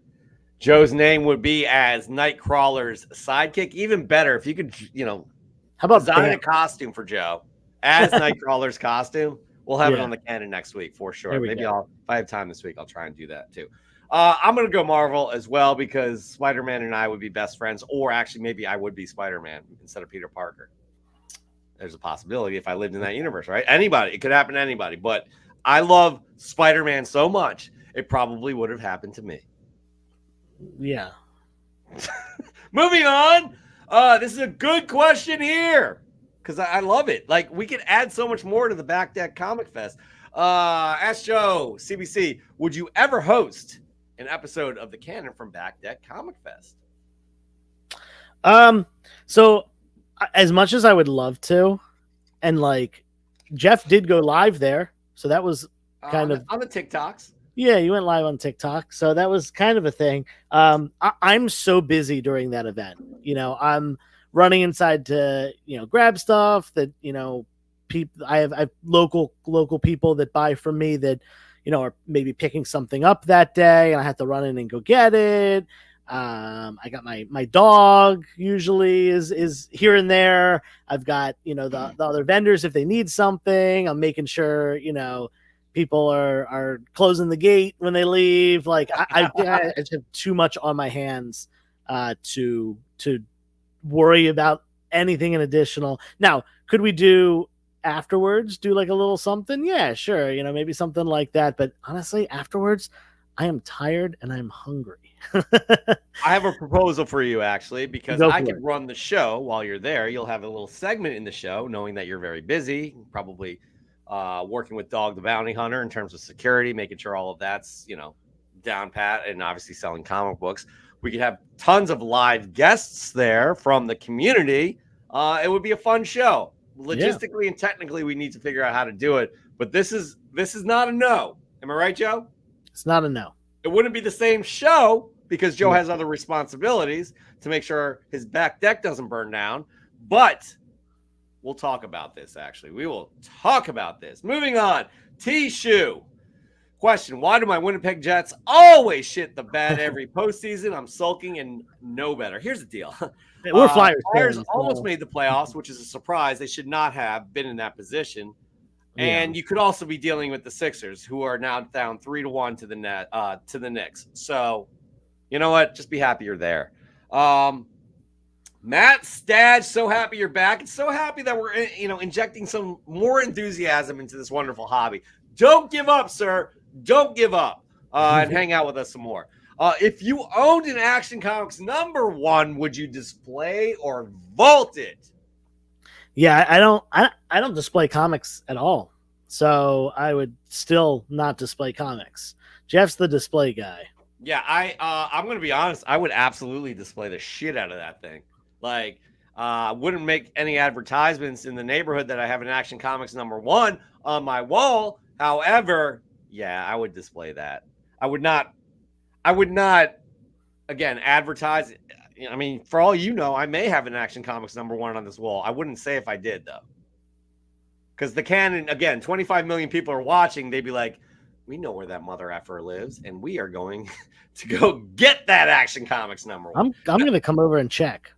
Joe's name would be as Nightcrawler's sidekick. Even better if you could, how about design a costume for Joe as Nightcrawler's costume. We'll have it on the canon next week for sure. Maybe if I have time this week, I'll try and do that too. I'm going to go Marvel as well, because Spider-Man and I would be best friends, or actually maybe I would be Spider-Man instead of Peter Parker. There's a possibility if I lived in that universe, right? It could happen to anybody, but I love Spider-Man so much, it probably would have happened to me. Yeah. Moving on. This is a good question here, because I love it. Like, we could add so much more to the Back Deck Comic Fest. Ask Joe, CBC, would you ever host an episode of the canon from Back Deck Comic Fest? So as much as I would love to, and like Jeff did go live there, so that was kind of on the TikToks. Yeah, you went live on TikTok, so that was kind of a thing. I'm so busy during that event. I'm running inside to grab stuff that people. I have local people that buy from me that are maybe picking something up that day, and I have to run in and go get it. I got my dog usually is here and there. I've got the other vendors if they need something. I'm making sure people are closing the gate when they leave. Like I just have too much on my hands to worry about anything in additional. Now, could we do afterwards? Do like a little something? Yeah, sure. Maybe something like that. But honestly, afterwards, I am tired and I'm hungry. I have a proposal for you, actually, because I could it. run the show while you're there. You'll have a little segment in the show, knowing that you're very busy, probably working with Dog the Bounty Hunter in terms of security, making sure all of that's, down pat, and obviously selling comic books. We could have tons of live guests there from the community. It would be a fun show. Logistically and technically, we need to figure out how to do it. But this is not a no. Am I right, Joe? It's not a no. It wouldn't be the same show because Joe has other responsibilities to make sure his back deck doesn't burn down. But we'll talk about this, actually. We will talk about this. Moving on. T-Shoe. Question: why do my Winnipeg Jets always shit the bed every postseason? I'm sulking and know better. Here's the deal. We're Flyers fans, fans, almost made the playoffs, which is a surprise. They should not have been in that position. And you could also be dealing with the Sixers, who are now down 3-1 to the Knicks. So, you know what? Just be happy you're there. Matt Stadge, so happy you're back. And so happy that we're injecting some more enthusiasm into this wonderful hobby. Don't give up, sir. Don't give up. And hang out with us some more. If you owned an Action Comics #1, would you display or vault it? Yeah, I don't display comics at all. So I would still not display comics. Jeff's the display guy. Yeah, I'm going to be honest. I would absolutely display the shit out of that thing. Like, wouldn't make any advertisements in the neighborhood that I have an Action Comics #1 on my wall. However, yeah, I would display that. I would not, again, advertise. I mean, for all you know, I may have an Action Comics #1 on this wall. I wouldn't say if I did, though. Because the canon, again, 25 million people are watching. They'd be like, we know where that mother effer lives, and we are going to go get that Action Comics #1. I'm going to come over and check.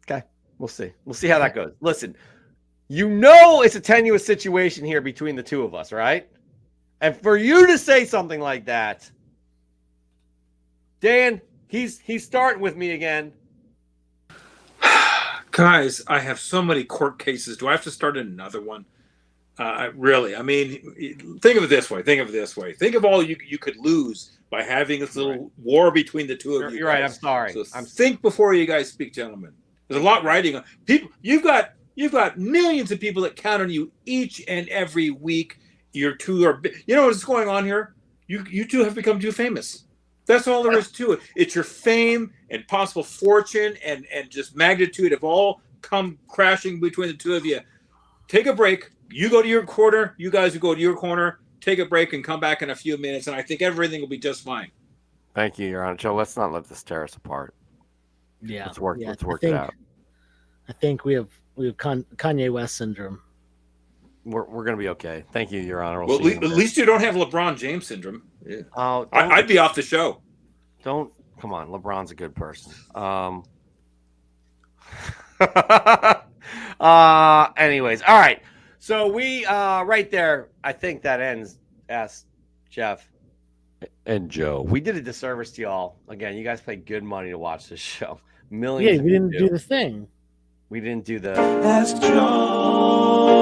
Okay, we'll see. We'll see how that goes. Listen, it's a tenuous situation here between the two of us, right? And for you to say something like that, Dan, he's starting with me again. Guys, I have so many court cases. Do I have to start another one? Really? I mean, think of it this way. Think of all you could lose by having this little war between the two of you. You're right. I'm sorry. So think before you guys speak, gentlemen. There's a lot riding on people. You've got millions of people that count on you each and every week. You two are. You know what's going on here? You two have become too famous. That's all there is to it. It's your fame and possible fortune and just magnitude have all come crashing between the two of you. Take a break. You go to your corner. You guys go to your corner. Take a break and come back in a few minutes, and I think everything will be just fine. Thank you, Your Honor. Joe, let's not let this tear us apart. Yeah. Let's work it out. I think we have Kanye West syndrome. We're going to be okay. Thank you, Your Honor. Well, at least you don't have LeBron James syndrome. Yeah. I'd be off the show. Come on. LeBron's a good person. Anyways, all right. So we right there, I think that ends. Ask Jeff and Joe. We did a disservice to y'all. Again, you guys paid good money to watch this show. Millions. Yeah, we didn't do the thing. We didn't do the Ask Joe.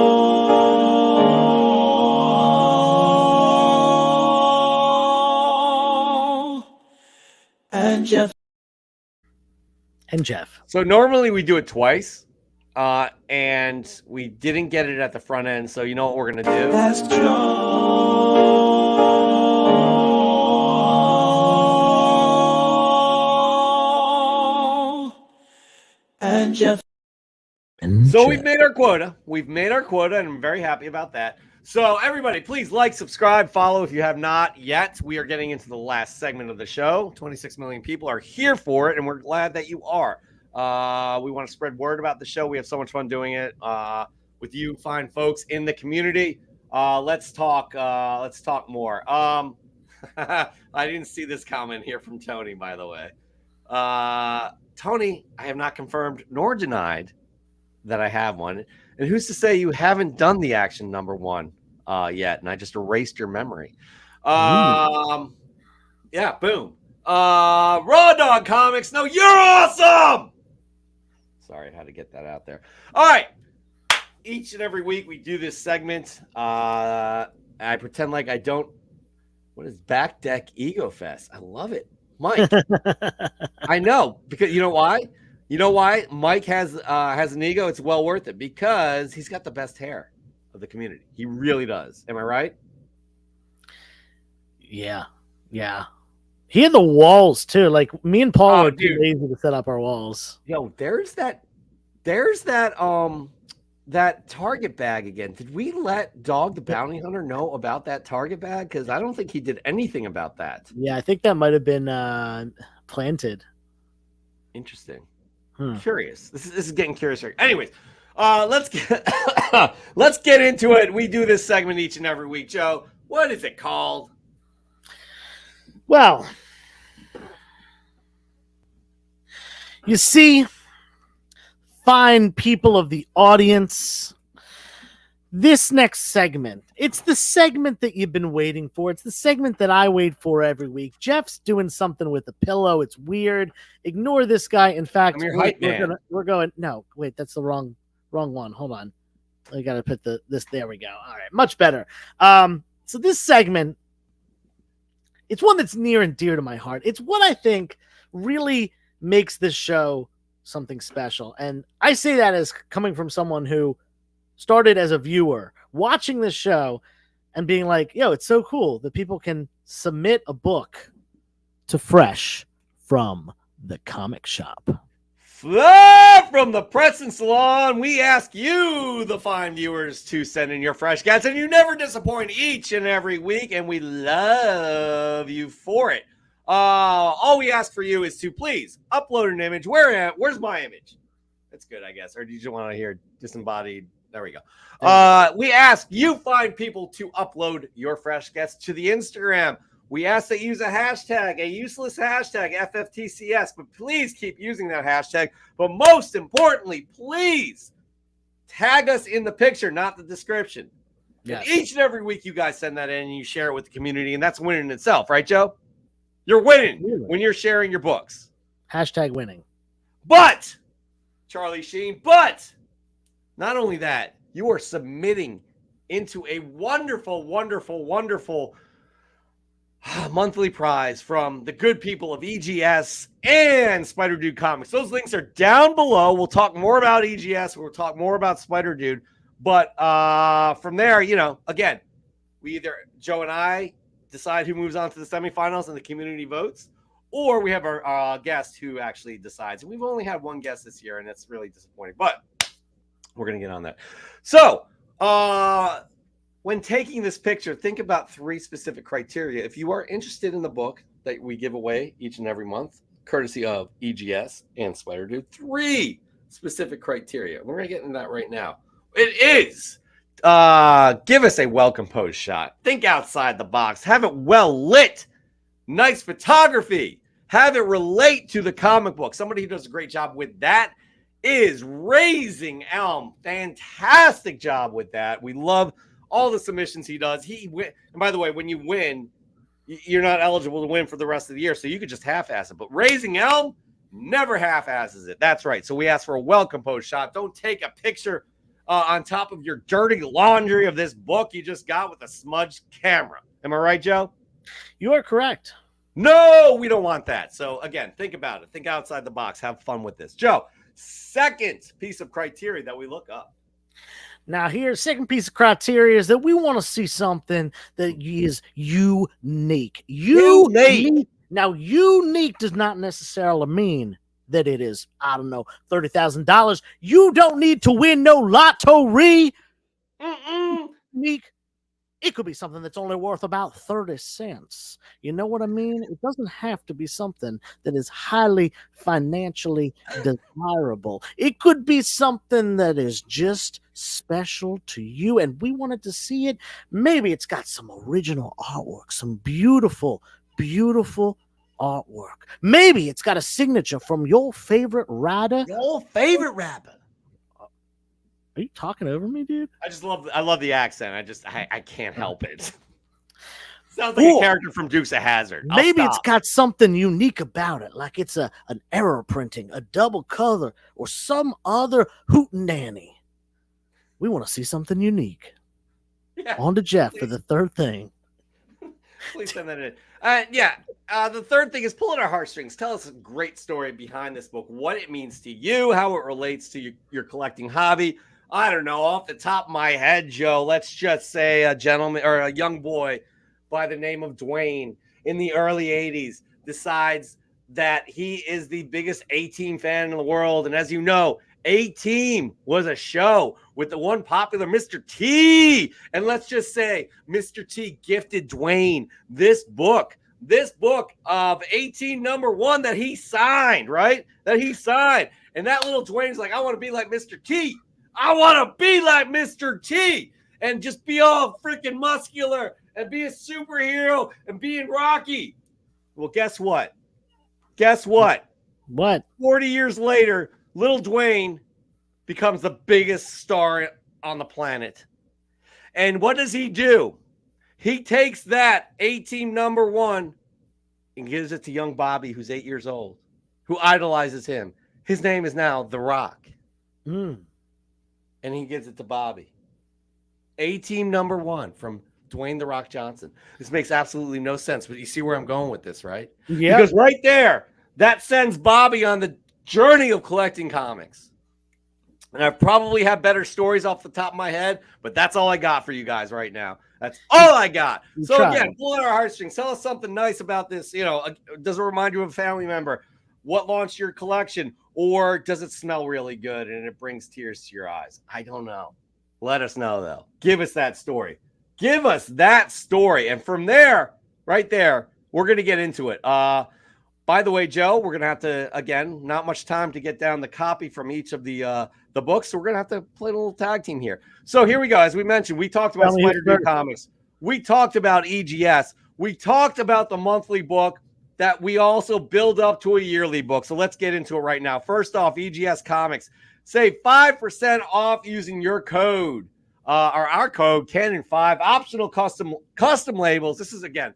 And Jeff. So normally we do it twice, and we didn't get it at the front end. So you know what we're gonna do? Ask Joe. And Jeff. So we've made our quota. And I'm very happy about that. So everybody, please like, subscribe, follow if you have not yet. We are getting into the last segment of the show. 26 million people are here for it, and we're glad that you are. We want to spread word about the show. We have so much fun doing it with you fine folks in the community. Let's talk more. I didn't see this comment here from Tony, by the way. Tony, I have not confirmed nor denied that I have one. And who's to say you haven't done the Action #1 yet, and I just erased your memory. Ooh. Yeah, boom. Raw Dog Comics. No, you're awesome. Sorry, I had to get that out there. All right. Each and every week we do this segment. I pretend like I don't. What is Back Deck Ego Fest? I love it, Mike. I know, because you know why? You know why Mike has an ego? It's well worth it because he's got the best hair of the community. He really does. Am I right? Yeah. He had the walls too. Like me and Paul are too dude. lazy to set up our walls. Yo, there's that Target bag again. Did we let Dog the Bounty Hunter know about that Target bag? Because I don't think he did anything about that. Yeah, I think that might have been planted. Interesting. Curious. This is getting curious. Anyways, let's get into it. We do this segment each and every week. Joe, what is it called? Well, you see, fine people of the audience, this next segment, it's the segment that you've been waiting for. It's the segment that I wait for every week. Jeff's doing something with a pillow. It's weird. Ignore this guy. In fact, we're going. No, wait, that's the wrong one. Hold on. I got to put this. There we go. All right, much better. So this segment, it's one that's near and dear to my heart. It's what I think really makes this show something special. And I say that as coming from someone who started as a viewer watching this show and being like, yo, it's so cool that people can submit a book to Fresh from the comic shop. Live from the press and salon, we ask you, the fine viewers, to send in your fresh gets, and you never disappoint each and every week, and we love you for it. All we ask for you is to please upload an image. Where's my image? That's good, I guess. Or do you just want to hear disembodied? There we go. We ask you fine people to upload your fresh gets to the Instagram. We ask that you use a hashtag, a useless hashtag, FFTCS, but please keep using that hashtag. But most importantly, please tag us in the picture, not the description. Yes. And each and every week you guys send that in and you share it with the community, and that's winning in itself, right, Joe? You're winning when you're sharing your books. Hashtag winning. But, Charlie Sheen, not only that, you are submitting into a wonderful, wonderful, wonderful monthly prize from the good people of EGS and Spider Dude Comics. Those links are down below. We'll talk more about EGS. We'll talk more about Spider Dude. But from there, again, we either, Joe and I, decide who moves on to the semifinals and the community votes, or we have our guest who actually decides. And we've only had one guest this year, and it's really disappointing. But we're going to get on that. So, when taking this picture, think about 3 specific criteria. If you are interested in the book that we give away each and every month, courtesy of EGS and Spider Dude, 3 specific criteria. We're going to get into that right now. It is, give us a well-composed shot. Think outside the box. Have it well lit. Nice photography. Have it relate to the comic book. Somebody who does a great job with that is Raising Elm. Fantastic job with that. We love all the submissions he does. And by the way, when you win, you're not eligible to win for the rest of the year, so you could just half-ass it. But Raising Elm never half-asses it. That's right. So we ask for a well-composed shot. Don't take a picture on top of your dirty laundry of this book you just got with a smudged camera. Am I right, Joe? You are correct. No, we don't want that. So again, think about it. Think outside the box. Have fun with this. Joe, second piece of criteria that we look up. Now, here's second piece of criteria is that we want to see something that is unique. Unique. Now, unique does not necessarily mean that it is, I don't know, $30,000. You don't need to win no lottery. Unique. It could be something that's only worth about 30 cents. You know what I mean? It doesn't have to be something that is highly financially desirable. It could be something that is just special to you, and we wanted to see it. Maybe it's got some original artwork, some beautiful, beautiful artwork. Maybe it's got a signature from your favorite writer. Your favorite rapper. Are you talking over me, dude? I love the accent. I can't help it. Sounds like a character from Dukes of Hazzard. Maybe it's got something unique about it, like it's an error printing, a double color, or some other hootenanny. We want to see something unique. Yeah, on to Jeff for the third thing. Please send that in. The third thing is pull at our heartstrings. Tell us a great story behind this book, what it means to you, how it relates to your collecting hobby. I don't know, off the top of my head, Joe, let's just say a gentleman or a young boy by the name of Dwayne in the early 80s decides that he is the biggest A-Team fan in the world. And as you know, A-Team was a show with the one popular Mr. T. And let's just say Mr. T gifted Dwayne this book of A-Team #1 that he signed, right? That he signed. And that little Dwayne's like, I want to be like Mr. T. I want to be like Mr. T and just be all freaking muscular and be a superhero and be in Rocky. Well, guess what? What? 40 years later, little Dwayne becomes the biggest star on the planet. And what does he do? He takes that A-Team #1 and gives it to young Bobby, who's 8 years old, who idolizes him. His name is now The Rock. And he gives it to Bobby. A-Team #1 from Dwayne The Rock Johnson. This makes absolutely no sense, but you see where I'm going with this, right? Yeah. Because right there, that sends Bobby on the journey of collecting comics. And I probably have better stories off the top of my head, but that's all I got for you guys right now. That's all I got. So again, pull at our heartstrings. Tell us something nice about this. You know, does it remind you of a family member? What launched your collection? Or does it smell really good and it brings tears to your eyes? I don't know. Let us know, though. Give us that story. Give us that story. And from there, right there, we're going to get into it. By the way, Joe, we're going to have to, again, not much time to get down the copy from each of the books. So we're going to have to play a little tag team here. So here we go. As we mentioned, we talked about Spider-Dude Comics. We talked about EGS. We talked about the monthly book that we also build up to a yearly book. So let's get into it right now. First off, EGS Comics. Save 5% off using your code, or our code, Canon5. Optional custom labels. This is, again,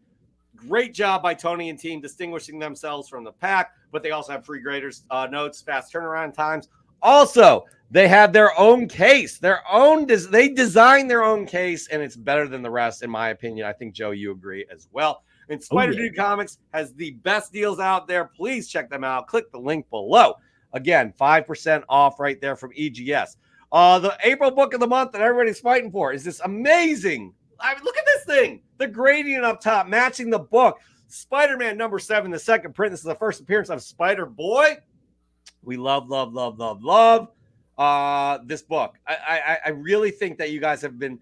great job by Tony and team distinguishing themselves from the pack, but they also have free graders, notes, fast turnaround times. Also, they have their own case, they design their own case, and it's better than the rest, in my opinion. I think, Joe, you agree as well. And Spider-Dude Comics has the best deals out there. Please check them out. Click the link below. Again, 5% off right there from EGS. The April book of the month that everybody's fighting for is this amazing. I mean, look at this thing. The gradient up top matching the book. Spider-Man #7, the second print. This is the first appearance of Spider-Boy. We love this book. I really think that you guys have been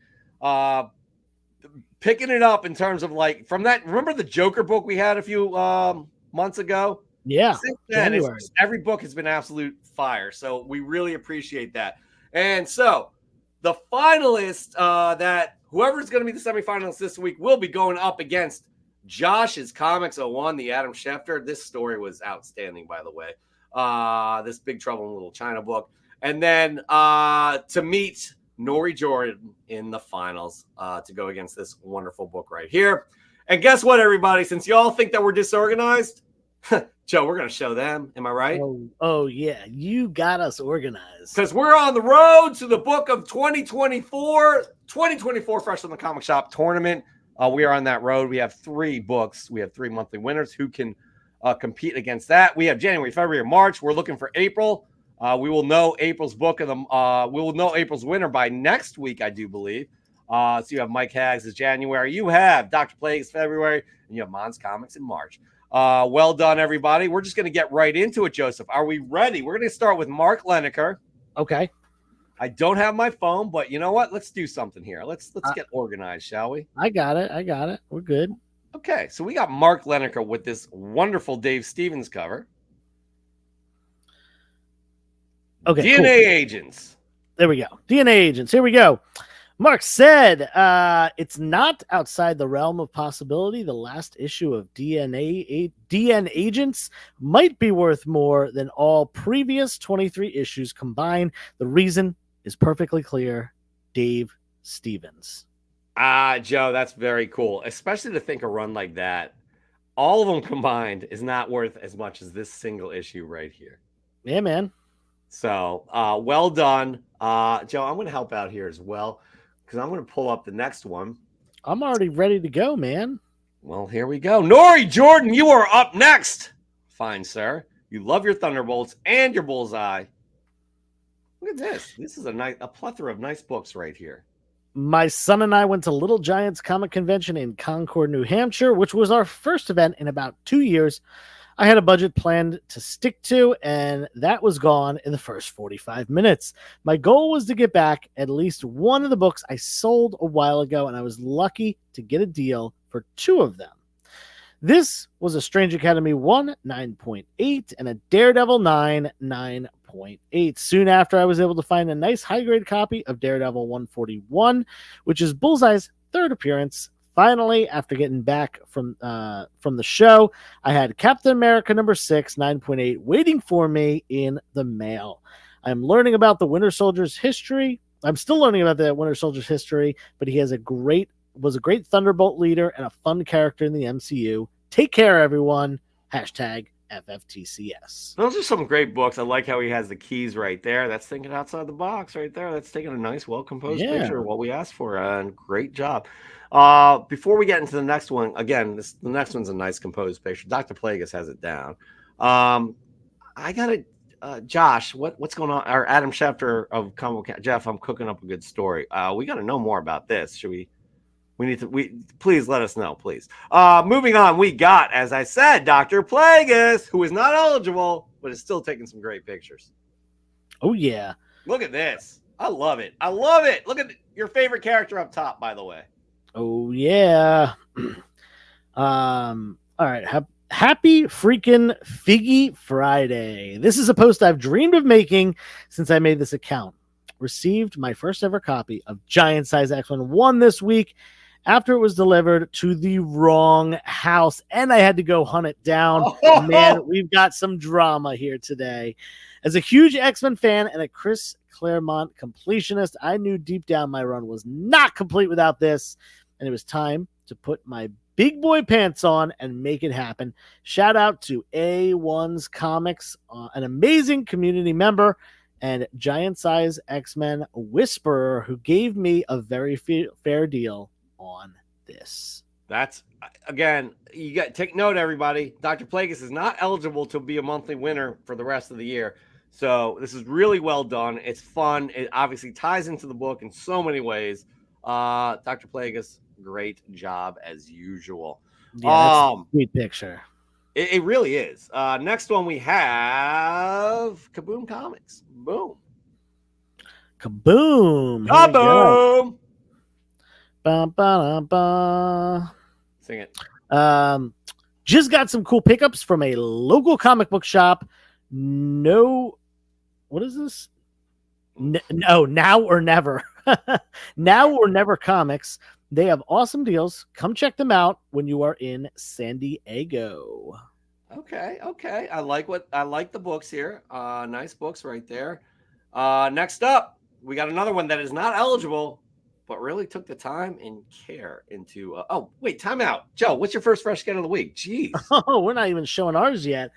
picking it up in terms of, like, from that. Remember the Joker book we had a few months ago? Yeah. Since then, every book has been absolute fire. So we really appreciate that. And so the finalist, that whoever's going to be the semifinalist this week will be going up against Josh's Comics 01, the Adam Schefter. This story was outstanding, by the way. This Big Trouble in Little China book. And then to meet Nori Jordan in the finals to go against this wonderful book right here. And guess what, everybody? Since you all think that we're disorganized, Joe, we're going to show them. Am I right? Oh, yeah. You got us organized. Because we're on the road to the book of 2024 Fresh from the Comic Shop tournament. We are on that road. We have 3 books. We have 3 monthly winners who can compete against that. We have January, February, March. We're looking for April. We will know April's book of the. We will know April's winner by next week, I do believe. So you have Mike Hags as January. You have Dr. Plague's February, and you have Mons Comics in March. Well done, everybody. We're just going to get right into it, Joseph. Are we ready? We're going to start with Mark Leneker. Okay. I don't have my phone, but you know what? Let's do something here. Let's get organized, shall we? I got it. We're good. Okay, so we got Mark Leneker with this wonderful Dave Stevens cover. Okay. DNA Agents. There we go. DNA Agents. Here we go. Mark said, it's not outside the realm of possibility. The last issue of DNA Agents might be worth more than all previous 23 issues combined. The reason is perfectly clear. Dave Stevens. Joe, that's very cool, especially to think a run like that. All of them combined is not worth as much as this single issue right here. Yeah, man. So, well done. Joe, I'm going to help out here as well because I'm going to pull up the next one. I'm already ready to go, man. Well, here we go. Nori Jordan, you are up next. Fine, sir. You love your Thunderbolts and your Bullseye. Look at this. This is a plethora of nice books right here. My son and I went to Little Giants Comic Convention in Concord, New Hampshire, which was our first event in about 2 years. I had a budget planned to stick to, and that was gone in the first 45 minutes. My goal was to get back at least one of the books I sold a while ago, and I was lucky to get a deal for 2 of them. This was a Strange Academy 1, 9.8, and a Daredevil 9, 9.8. Soon after, I was able to find a nice high-grade copy of Daredevil 141, which is Bullseye's 3rd appearance. Finally, after getting back from the show, I had Captain America number 6, 9.8, waiting for me in the mail. I'm learning about the Winter Soldier's history. I'm still learning about the Winter Soldier's history, but he was a great Thunderbolt leader and a fun character in the MCU. Take care, everyone. Hashtag FFTCS. Those are some great books. I like how he has the keys right there. That's thinking outside the box right there. That's taking a nice, well-composed picture of what we asked for. And great job. Before we get into the next one, again, the next one's a nice composed picture. Dr. Plagueis has it down. I got it. Josh, what's going on? Or Adam Schefter of Comic Jeff, I'm cooking up a good story. We got to know more about this. Should we? Please let us know, please. Moving on, we got, as I said, Dr. Plagueis, who is not eligible, but is still taking some great pictures. Oh, yeah. Look at this. I love it. I love it. Look at your favorite character up top, by the way. Oh, yeah. All right. Happy freaking Figgy Friday. This is a post I've dreamed of making since I made this account. Received my first ever copy of Giant Size X-Men 1 this week after it was delivered to the wrong house, and I had to go hunt it down. Man, we've got some drama here today. As a huge X-Men fan and a Chris Claremont completionist, I knew deep down my run was not complete without this, and it was time to put my big boy pants on and make it happen. Shout out to A1's Comics, an amazing community member, and Giant Size X-Men Whisperer, who gave me a very fair deal on this. That's, again, you got take note, everybody. Dr. Plagueis is not eligible to be a monthly winner for the rest of the year. So this is really well done. It's fun. It obviously ties into the book in so many ways. Dr. Plagueis, great job as usual. Yeah, that's a sweet picture. It really is. Next one we have Kaboom Comics. Boom. Kaboom. Kaboom. Sing it. Just got some cool pickups from a local comic book shop. What is this? No, Now or Never. Now or Never Comics. They have awesome deals. Come check them out when you are in San Diego. Okay. I like the books here. Nice books right there. Next up, we got another one that is not eligible, but really took the time and care into. Time out. Joe, what's your first fresh scan of the week? Jeez. Oh, we're not even showing ours yet.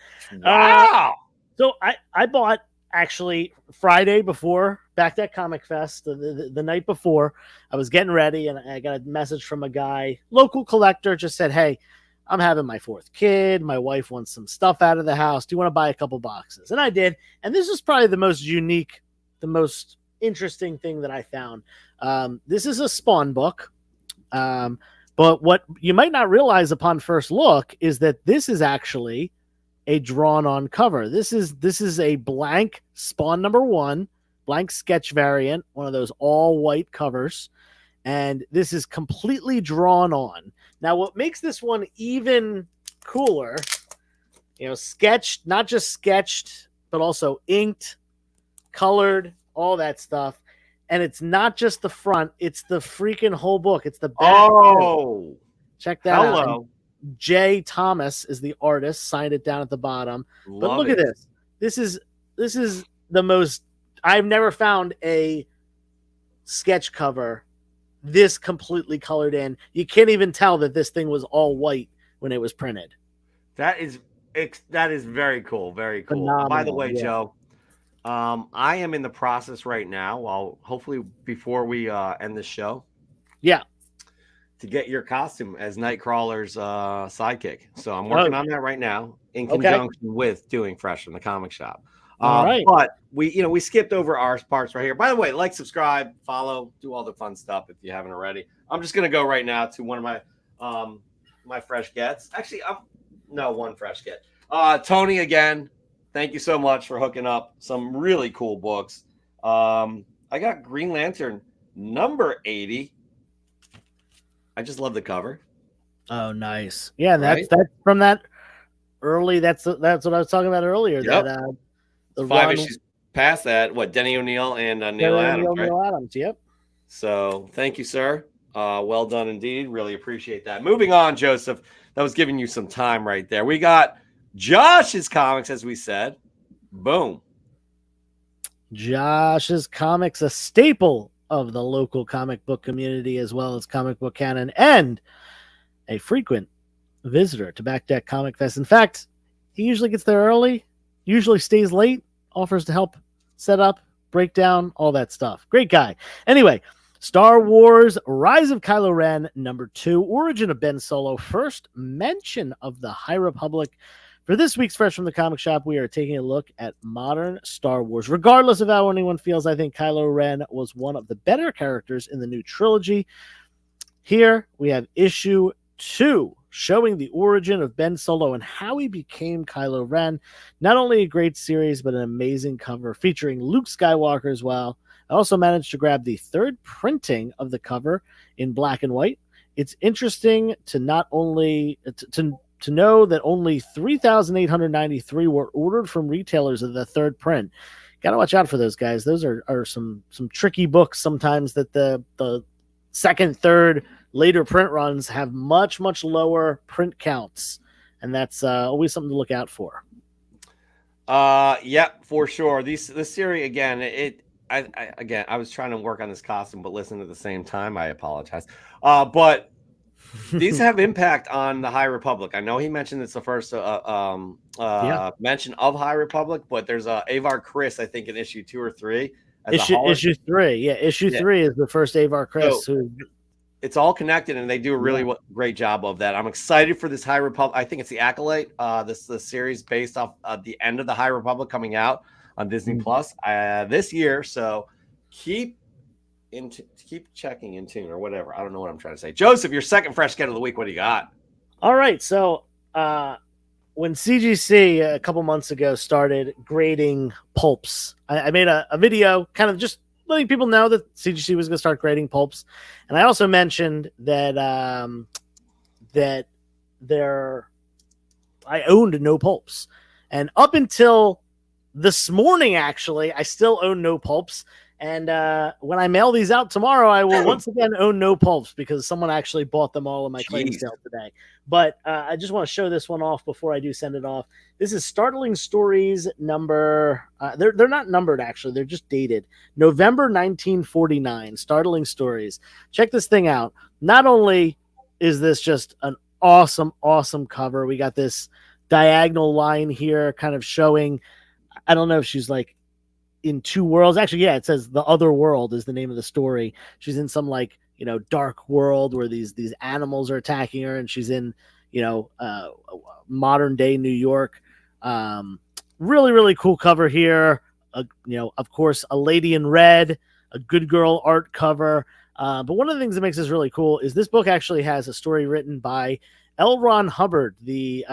Wow. So I bought actually Friday before back at Comic Fest, the night before. I was getting ready and I got a message from a guy, local collector, just said, "Hey, I'm having my 4th kid. My wife wants some stuff out of the house. Do you want to buy a couple boxes?" And I did. And this is probably the most unique, the most interesting thing that I found. This is a Spawn book. But what you might not realize upon first look is that this is actually a drawn-on cover. This is a blank Spawn #1, blank sketch variant, one of those all-white covers, and this is completely drawn on. Now, what makes this one even cooler, sketched, not just sketched, but also inked, colored, all that stuff. And it's not just the front, it's the freaking whole book. It's the back. Oh, check that out. And Jay Thomas is the artist, signed it down at the bottom. But look at this. This is the most, I've never found a sketch cover this completely colored in. You can't even tell that this thing was all white when it was printed. That is very cool. Very cool. Phenomenal. By the way, Yeah. Joe, I am in the process right now. Well, hopefully before we end the show. Yeah. To get your costume as Nightcrawler's sidekick. So I'm working on that right now in conjunction with doing Fresh from the Comic Shop. All right. But we skipped over our parts right here. By the way, like, subscribe, follow, do all the fun stuff if you haven't already. I'm just gonna go right now to one of my my fresh gets. Actually, one fresh get. Tony, again, thank you so much for hooking up some really cool books. I got Green Lantern number 80. I just love the cover. Oh, nice. Yeah, that's from that early. That's what I was talking about earlier. Yep. That the 5 issues past that. What, Denny O'Neil and Neil Adams, right? Neil Adams. Yep. So thank you, sir. Well done indeed. Really appreciate that. Moving on, Joseph. That was giving you some time right there. We got Josh's comics, as we said. Boom. Josh's comics, a staple of the local comic book community, as well as Comic Book Canon, and a frequent visitor to Back Deck Comic Fest. In fact, he usually gets there early, usually stays late, offers to help set up, break down, all that stuff. Great guy. Anyway, Star Wars Rise of Kylo Ren, number 2, Origin of Ben Solo, first mention of the High Republic. For this week's Fresh from the Comic Shop, we are taking a look at modern Star Wars. Regardless of how anyone feels, I think Kylo Ren was one of the better characters in the new trilogy. Here we have issue 2, showing the origin of Ben Solo and how he became Kylo Ren. Not only a great series, but an amazing cover featuring Luke Skywalker as well. I also managed to grab the 3rd printing of the cover in black and white. It's interesting to not only to know that only 3,893 were ordered from retailers of the 3rd print. Got to watch out for those guys. Those are some tricky books sometimes, that the 2nd, 3rd, later print runs have much lower print counts, and that's always something to look out for. Yeah, for sure. This series, again, I was trying to work on this costume, but listen at the same time. I apologize. But these have impact on the High Republic. I know he mentioned it's the first mention of High Republic, but there's Avar Chris, I think, in issue 2 or 3. Issue 3, yeah. Issue 3 is the first Avar Chris. So, it's all connected, and they do a really great job of that. I'm excited for this High Republic. I think it's the Acolyte. This series based off the end of the High Republic coming out on Disney Plus this year. So keep checking in tune, or whatever. I don't know what I'm trying to say. Joseph, your second fresh get of the week. What do you got? All right. So when CGC a couple months ago started grading pulps, I made a video kind of just letting people know that CGC was going to start grading pulps. And I also mentioned that I owned no pulps. And up until this morning, actually, I still own no pulps. And when I mail these out tomorrow, I will once again own no pulps, because someone actually bought them all in my claim sale today. But I just want to show this one off before I do send it off. This is Startling Stories number. They're not numbered, actually. They're just dated November 1949. Startling Stories. Check this thing out. Not only is this just an awesome cover, we got this diagonal line here kind of showing, I don't know if she's like in two worlds. Actually, yeah, it says The Other World is the name of the story. She's in some like, dark world where these animals are attacking her, and she's in, modern day New York. Really cool cover here. Of course, a lady in red, a good girl art cover. But one of the things that makes this really cool is this book actually has a story written by L. Ron Hubbard, the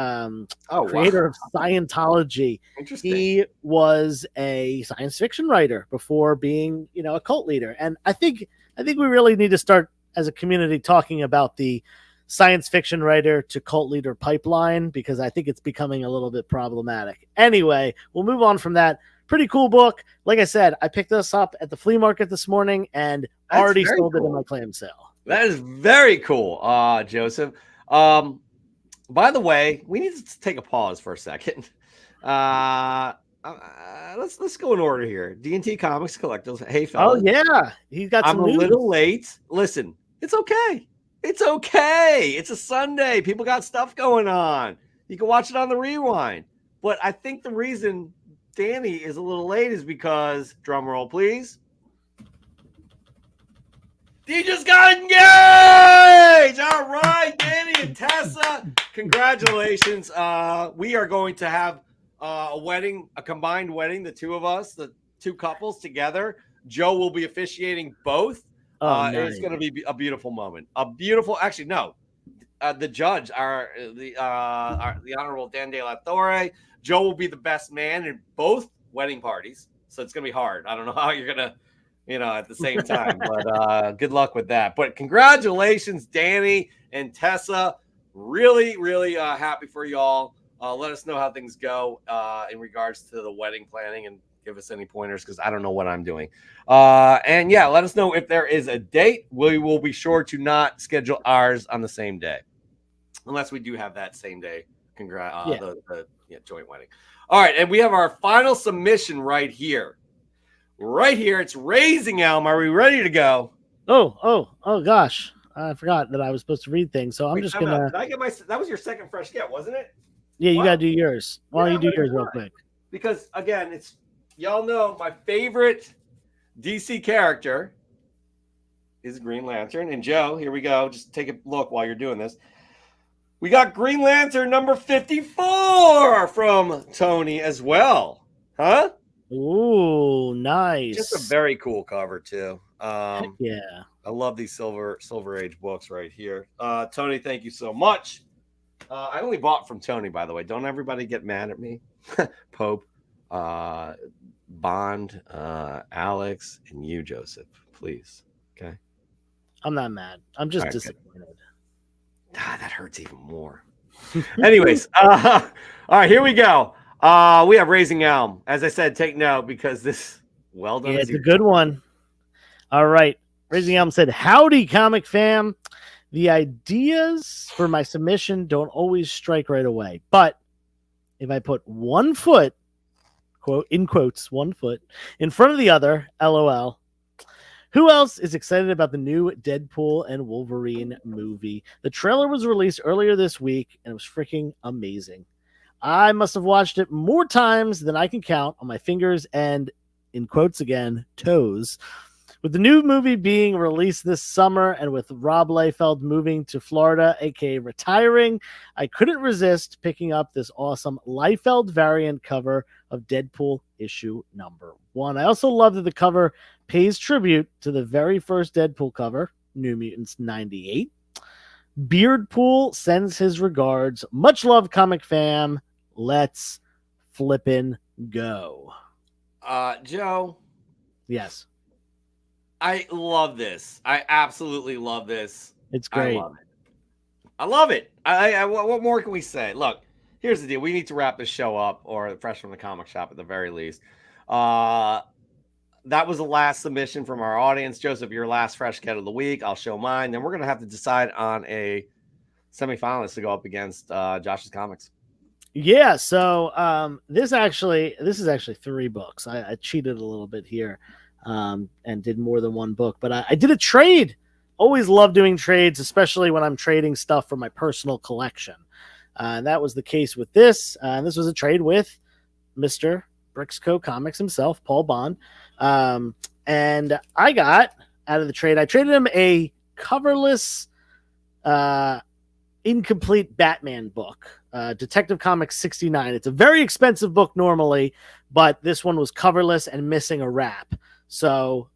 creator of Scientology. He was a science fiction writer before being, a cult leader. And I think we really need to start as a community talking about the science fiction writer to cult leader pipeline, because I think it's becoming a little bit problematic. Anyway, we'll move on from that. Pretty cool book. Like I said, I picked this up at the flea market this morning and already sold it in my clam sale. That is very cool, Joseph. By the way, we need to take a pause for a second. let's go in order here. D&T Comics Collectibles. Hey, Oh fellas. yeah, he's got some I'm a news. little late. Listen, it's okay. It's okay. It's a Sunday. People got stuff going on. You can watch it on the rewind. But I think the reason Danny is a little late is because, drum roll, please. He just got engaged. All right, Danny and Tessa, congratulations. We are going to have a wedding, a combined wedding, the two of us, the two couples together. Joe will be officiating both. Nice. It's going to be a beautiful moment. A beautiful, actually, no. The judge, the Honorable Dan De La Torre. Joe will be the best man in both wedding parties. So it's going to be hard. I don't know how you're going to, at the same time. But good luck with that. But congratulations, Danny and Tessa. Really, really happy for y'all. Let us know how things go in regards to the wedding planning and give us any pointers because I don't know what I'm doing. And yeah, let us know if there is a date. We will be sure to not schedule ours on the same day, unless we do have that same day. The joint wedding. All right, and we have our final submission right here. Right here, it's Raising Elm. Are we ready to go? Oh gosh, I forgot that I was supposed to read things. So I'm just gonna. Did I get that was your second fresh get, wasn't it? Yeah, you gotta do yours. Why don't you do yours real quick? Because again, it's y'all know my favorite DC character is Green Lantern. And Joe, here we go. Just take a look while you're doing this. We got Green Lantern number 54 from Tony as well. Huh? Ooh, nice. Just a very cool cover too. Yeah. I love these Silver Age books right here. Tony, thank you so much. I only bought from Tony, by the way. Don't everybody get mad at me. Pope, Bond, Alex, and you, Joseph, please. Okay. I'm not mad. I'm just disappointed. That hurts even more. Anyways, all right, here we go. We have Raising Elm. As I said, take note because this well done. Yeah, it's a good one. All right. Raising Elm said, "Howdy, comic fam. The ideas for my submission don't always strike right away, but if I put one foot, quote in quotes, one foot in front of the other, LOL. Who else is excited about the new Deadpool and Wolverine movie? The trailer was released earlier this week, and it was freaking amazing. I must have watched it more times than I can count on my fingers and, in quotes again, toes. With the new movie being released this summer and with Rob Liefeld moving to Florida, aka retiring, I couldn't resist picking up this awesome Liefeld variant cover of Deadpool issue number 1. I also love that the cover pays tribute to the very first Deadpool cover, New Mutants 98. Beardpool sends his regards. Much love, comic fam. Let's flippin' go." Joe. Yes. I love this. I absolutely love this. It's great. I love it. What more can we say? Look, here's the deal. We need to wrap this show up, or Fresh from the Comic Shop at the very least. That was the last submission from our audience. Joseph, your last Fresh Get of the week. I'll show mine. Then we're going to have to decide on a semifinalist to go up against Josh's Comics. Yeah, so this is actually 3 books. I cheated a little bit here and did more than one book, but I did a trade. Always love doing trades, especially when I'm trading stuff from my personal collection. And that was the case with this. And this was a trade with Mr. Brixco Comics himself, Paul Bond. And I got out of the trade, I traded him a coverless incomplete Batman book, Detective Comics 69. It's a very expensive book normally, but this one was coverless and missing a wrap. So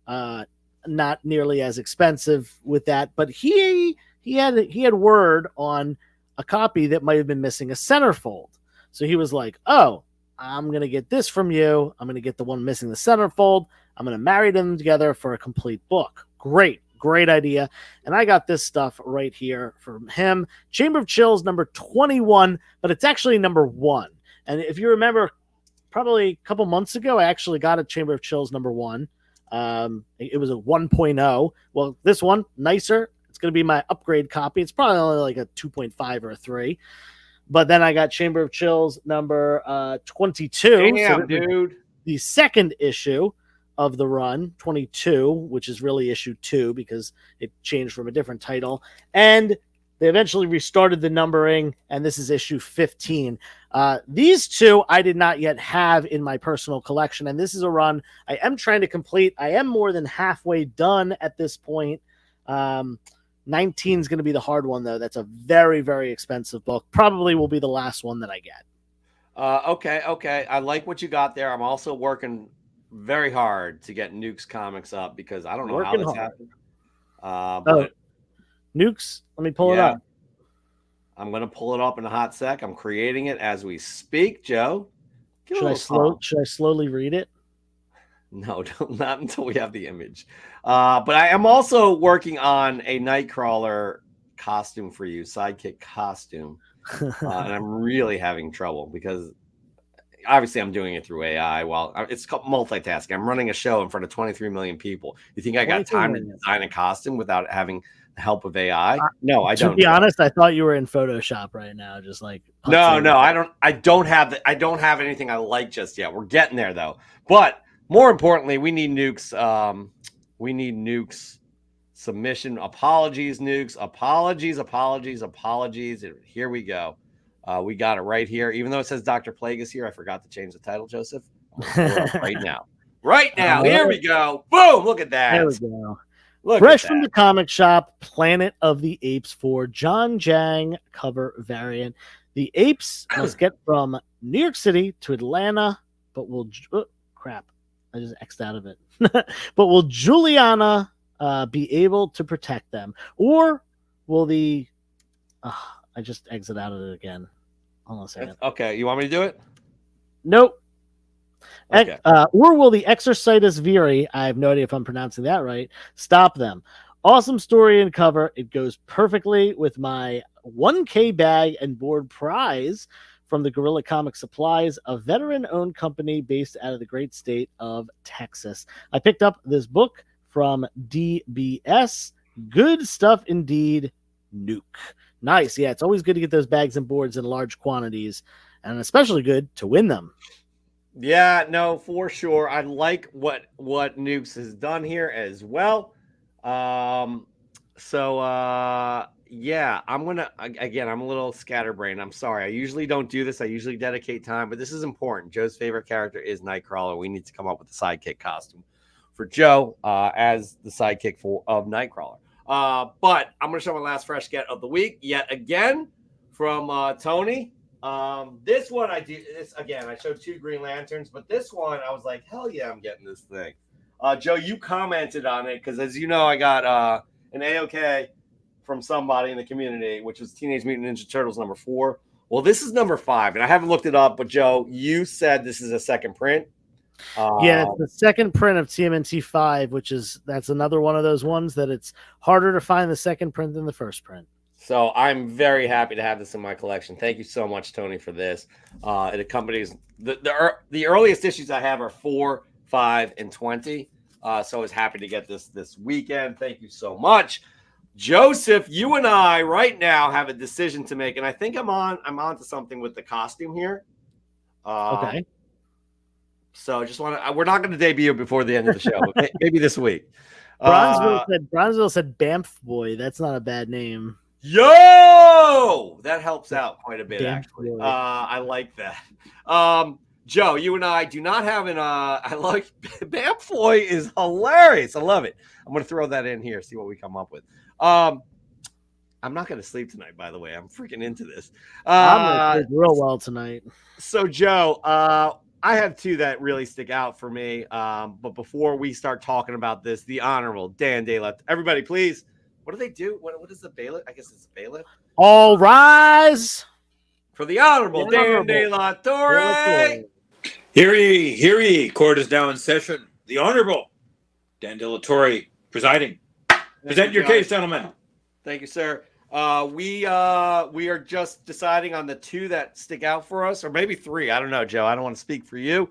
not nearly as expensive with that, but he had word on a copy that might have been missing a centerfold. So he was like, "Oh, I'm going to get this from you. I'm going to get the one missing the centerfold. I'm going to marry them together for a complete book." Great idea. And I got this stuff right here from him. Chamber of Chills number 21, but it's actually number 1. And if you remember, probably a couple months ago, I actually got a Chamber of Chills number 1. It was a 1.0. Well, this one, nicer. It's going to be my upgrade copy. It's probably only like a 2.5 or a 3. But then I got Chamber of Chills number 22. Damn, so dude. the second issue of the run, 22, which is really issue 2 because it changed from a different title. And they eventually restarted the numbering, and this is issue 15. These two I did not yet have in my personal collection, and this is a run I am trying to complete. I am more than halfway done at this point. 19 is going to be the hard one, though. That's a very, very expensive book. Probably will be the last one that I get. Okay. I like what you got there. I'm also working very hard to get Nuke's comics up because I don't know how this happened. But Nuke's, let me pull it up. I'm going to pull it up in a hot sec. I'm creating it as we speak, Joe. Should I slowly read it? No, not until we have the image. But I am also working on a Nightcrawler costume for you, sidekick costume. And I'm really having trouble because obviously I'm doing it through AI. Well, it's called multitasking. I'm running a show in front of 23 million people. You think I got time to design a costume without having the help of AI? No, I don't. To be honest, I thought you were in Photoshop right now, just like no, I don't have anything I like just yet. We're getting there though. But more importantly, we need Nuke's submission. Apologies, Nukes. Apologies. Here we go. We got it right here. Even though it says Dr. Plagueis here, I forgot to change the title, Joseph. Right now. Here we go. Boom. Look at that. There we go. Fresh from the comic shop, Planet of the Apes for John Jang cover variant. The apes must get from New York City to Atlanta, but will crap. I just X'd out of it. But will Juliana be able to protect them? Or will the I just exit out of it again. Hold on a second. Okay, you want me to do it? Nope. Okay. Or will the Exorcitus Viri, I have no idea if I'm pronouncing that right, stop them? Awesome story and cover. It goes perfectly with my 1K bag and board prize from the Guerrilla Comic Supplies, a veteran-owned company based out of the great state of Texas. I picked up this book from DBS. Good stuff indeed, Nuke. Nice. Yeah, it's always good to get those bags and boards in large quantities, and especially good to win them. Yeah, no, for sure. I like what Nukes has done here as well. Yeah, I'm a little scatterbrained. I'm sorry. I usually don't do this. I usually dedicate time, but this is important. Joe's favorite character is Nightcrawler. We need to come up with a sidekick costume for Joe as the sidekick of Nightcrawler. But I'm going to show my last fresh get of the week yet again from Tony. This one I showed 2 Green Lanterns, but this one I was like, hell yeah, I'm getting this thing. Joe, you commented on it because, as you know, I got an AOK from somebody in the community, which was Teenage Mutant Ninja Turtles number 4. Well, this is number 5, and I haven't looked it up, but Joe, you said this is a second print. Yeah, it's the second print of TMNT 5, that's another one of those ones that it's harder to find the second print than the first print. So I'm very happy to have this in my collection. Thank you so much, Tony, for this. It accompanies the earliest issues I have are 4, 5, and 20. So I was happy to get this weekend. Thank you so much. Joseph, you and I right now have a decision to make, and I think I'm on to something with the costume here. Okay. So we're not going to debut before the end of the show, but maybe this week. Bronzeville said Bamf Boy. That's not a bad name. Yo, that helps out quite a bit, actually. I like that. Joe, you and I do not have I like Bamf Boy is hilarious. I love it. I'm going to throw that in here, see what we come up with. I'm not going to sleep tonight, by the way. I'm freaking into this. I'm going to sleep real well tonight. So, Joe, I have 2 that really stick out for me. But before we start talking about this, the Honorable Dan De La... Everybody, please. What do they do? What is the bailiff? I guess it's the bailiff. All rise for the Honorable Dan De La Torre. Hear ye. Court is now in session. The Honorable Dan De La Torre presiding. Present your case, gentlemen. Thank you, sir. We are just deciding on the 2 that stick out for us, or maybe 3. I don't know, Joe. I don't want to speak for you.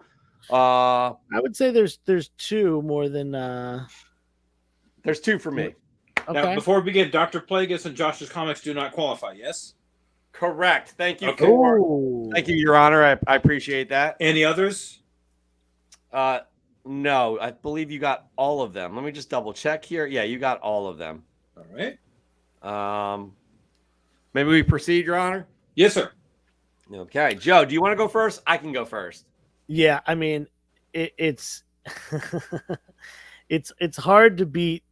I would say there's 2 more than. There's 2 for me. Okay. Now, before we begin, Dr. Plagueis and Josh's comics do not qualify. Yes. Correct. Thank you Okay. Thank you, Your Honor. I appreciate that. Any others? No, I believe you got all of them. Let me just double check here. Yeah, you got all of them. All right. Maybe we proceed, Your Honor? Yes, sir. Okay. Joe, do you want to go first? I can go first. Yeah, I mean, it's it's hard to beat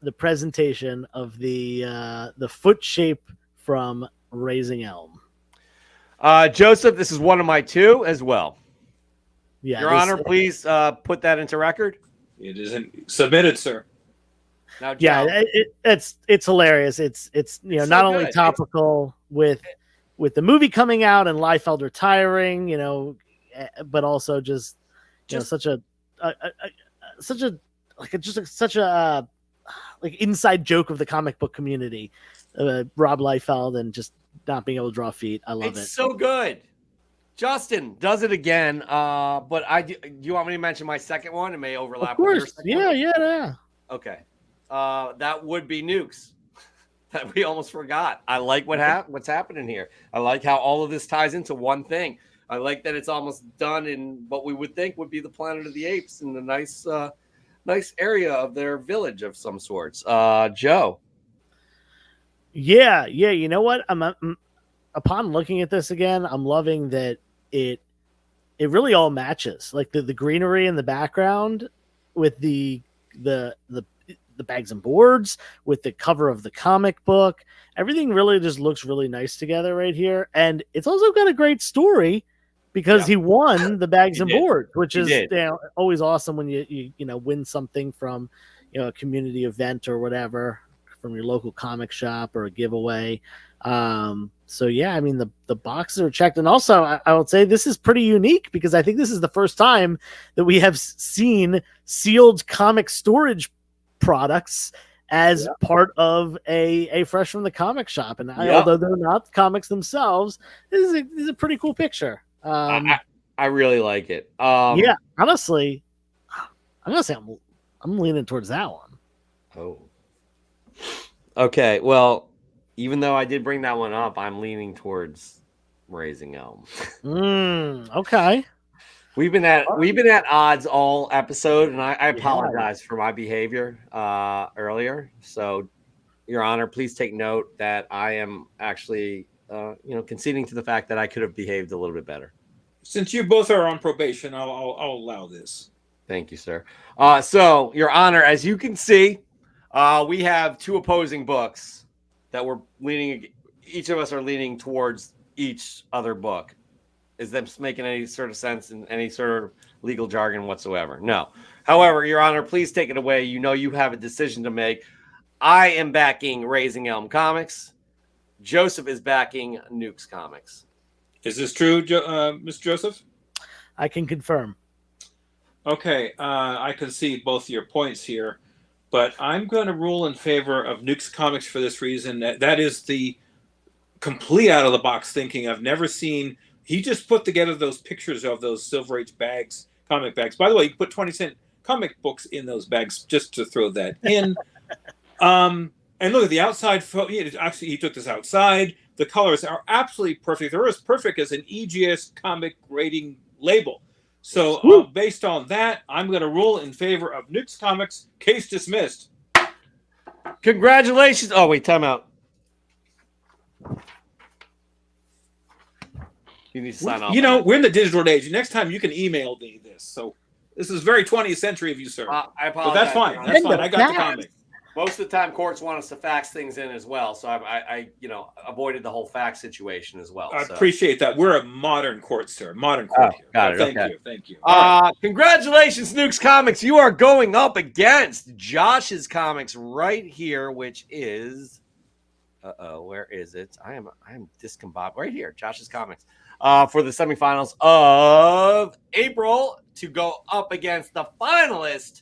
the presentation of the foot shape from Raising Elm. Joseph, this is one of my two as well. Yeah, Your Honor, please put that into record. It isn't submitted, sir. Now, Joe, yeah, it's hilarious. It's you know So not good. only topical with the movie coming out and Liefeld retiring, you know, but also just you know such a like inside joke of the comic book community, Rob Liefeld and just not being able to draw feet. I love it. It's so good. Justin does it again. But do you want me to mention my second one? It may overlap. Of course, with your second one? yeah. Okay. That would be Nukes. That we almost forgot. I like what's happening here. I like how all of this ties into one thing. I like that it's almost done in what we would think would be the Planet of the Apes in a nice area of their village of some sorts. Joe. Yeah. You know what? I'm upon looking at this again, I'm loving that it really all matches. Like the greenery in the background with the bags and boards, with the cover of the comic book. Everything really just looks really nice together right here. And it's also got a great story because he won the bags and boards, which is always awesome when you win something from a community event or whatever, from your local comic shop or a giveaway. So yeah, I mean the boxes are checked, and also I would say this is pretty unique because I think this is the first time that we have seen sealed comic storage products as part of a fresh from the comic shop. And although they're not comics themselves, this is a pretty cool picture. I really like it. Yeah, honestly, I'm gonna say I'm leaning towards that one. Oh, okay. Well, even though I did bring that one up, I'm leaning towards Raising Elm. Okay. We've been at odds all episode, and I apologize for my behavior earlier. So, Your Honor, please take note that I am actually conceding to the fact that I could have behaved a little bit better. Since you both are on probation, I'll allow this. Thank you, sir. So, Your Honor, as you can see, we have two opposing books that we're leaning. Each of us are leaning towards each other book. Is this making any sort of sense in any sort of legal jargon whatsoever? No. However, Your Honor, please take it away. You know you have a decision to make. I am backing Raising Elm Comics. Joseph is backing Nukes Comics. Is this true, Mr. Joseph? I can confirm. Okay, I can see both your points here, but I'm going to rule in favor of Nukes Comics for this reason. That is the complete out-of-the-box thinking. I've never seen... He just put together those pictures of those Silver Age bags, comic bags. By the way, you put 20-cent comic books in those bags just to throw that in. And look at the outside. Actually, he took this outside. The colors are absolutely perfect. They're as perfect as an EGS comic rating label. So based on that, I'm going to rule in favor of Nukes Comics. Case dismissed. Congratulations. Oh, wait, time out. You need to sign off. We're in the digital age. Next time you can email me this. So this is very 20th century of you, sir. I apologize. But that's fine. That's fine. I got the comic. Most of the time, courts want us to fax things in as well. So I avoided the whole fax situation as well. I appreciate that. We're a modern court, sir. Modern court. Here. Got it. Thank you. Congratulations, Nukes Comics. You are going up against Josh's Comics right here, which is where is it? I am discombobulated right here. Josh's Comics. For the semifinals of April to go up against the finalist,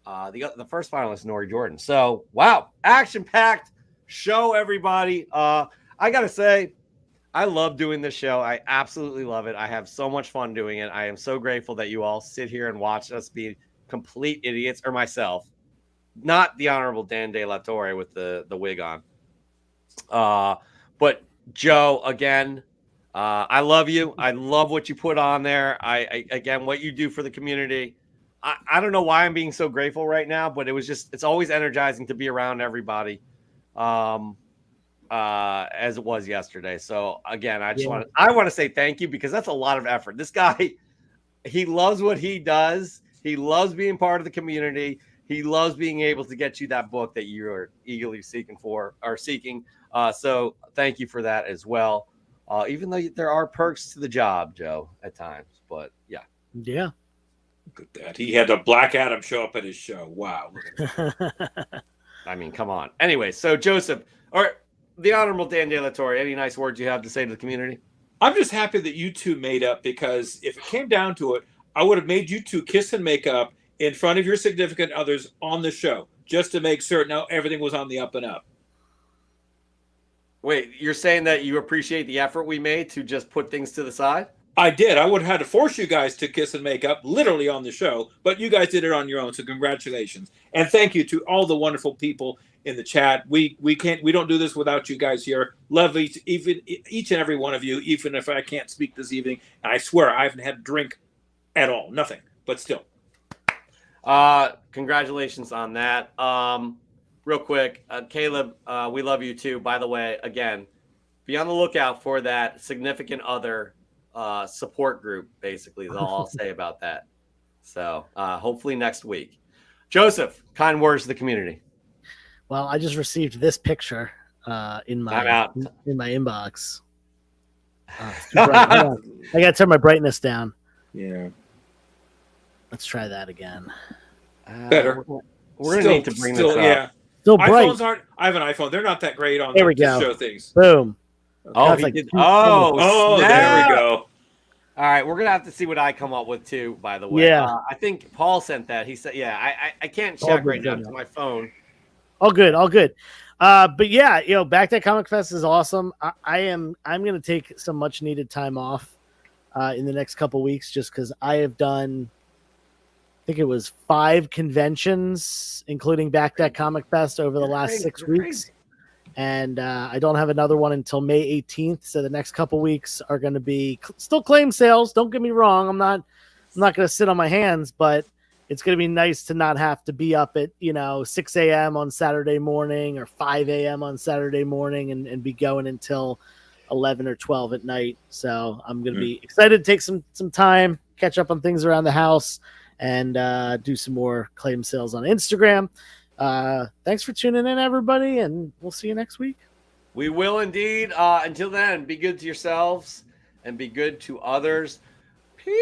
the first finalist, Nori Jordan. So, wow, action-packed show, everybody. I got to say, I love doing this show. I absolutely love it. I have so much fun doing it. I am so grateful that you all sit here and watch us be complete idiots, or myself, not the Honorable Dan De La Torre with the wig on. But Joe, again, I love you. I love what you put on there. Again, what you do for the community. I don't know why I'm being so grateful right now, but it's always energizing to be around everybody. As it was yesterday. So again, I want to say thank you, because that's a lot of effort. This guy, he loves what he does. He loves being part of the community. He loves being able to get you that book that you're eagerly seeking. So thank you for that as well. Even though there are perks to the job, Joe, at times, but yeah. Look at that. He had the Black Adam show up at his show. Wow. I mean, come on. Anyway, so Joseph, or the Honorable Dan De La Torre, any nice words you have to say to the community? I'm just happy that you two made up, because if it came down to it, I would have made you two kiss and make up in front of your significant others on the show, just to make certain everything was on the up and up. Wait, you're saying that you appreciate the effort we made to just put things to the side? I did. I would have had to force you guys to kiss and make up literally on the show, but you guys did it on your own. So congratulations. And thank you to all the wonderful people in the chat. We don't do this without you guys here. Love each and every one of you, even if I can't speak this evening. And I swear I haven't had a drink at all. Nothing, but still. Congratulations on that. Real quick, Caleb, we love you too. By the way, again, be on the lookout for that significant other support group, basically, is all I'll say about that. So hopefully next week. Joseph, kind words to the community. Well, I just received this picture in my inbox. I gotta turn my brightness down. Yeah. Let's try that again. Better. We're gonna need to bring this up. Yeah. Still bright. iPhones aren't. I have an iPhone. They're not that great on there we to go. show things. Boom. Oh, like, there we go. All right, we're gonna have to see what I come up with too. By the way, Yeah. I think Paul sent that. He said, "Yeah, I can't check right now to my phone." All good. But yeah, Back to Comic Fest is awesome. I'm gonna take some much needed time off in the next couple weeks, just because I have done, I think it was 5 conventions, including Back to Comic Fest over the last 6 weeks. And I don't have another one until May 18th. So the next couple weeks are going to be still claim sales. Don't get me wrong. I'm not going to sit on my hands, but it's going to be nice to not have to be up at, 6 a.m. on Saturday morning or 5 a.m. on Saturday morning and be going until 11 or 12 at night. So I'm going to be excited to take some time, catch up on things around the house, and do some more claim sales on Instagram. Thanks for tuning in, everybody, and we'll see you next week. We will indeed. Until then, be good to yourselves and be good to others. Peace.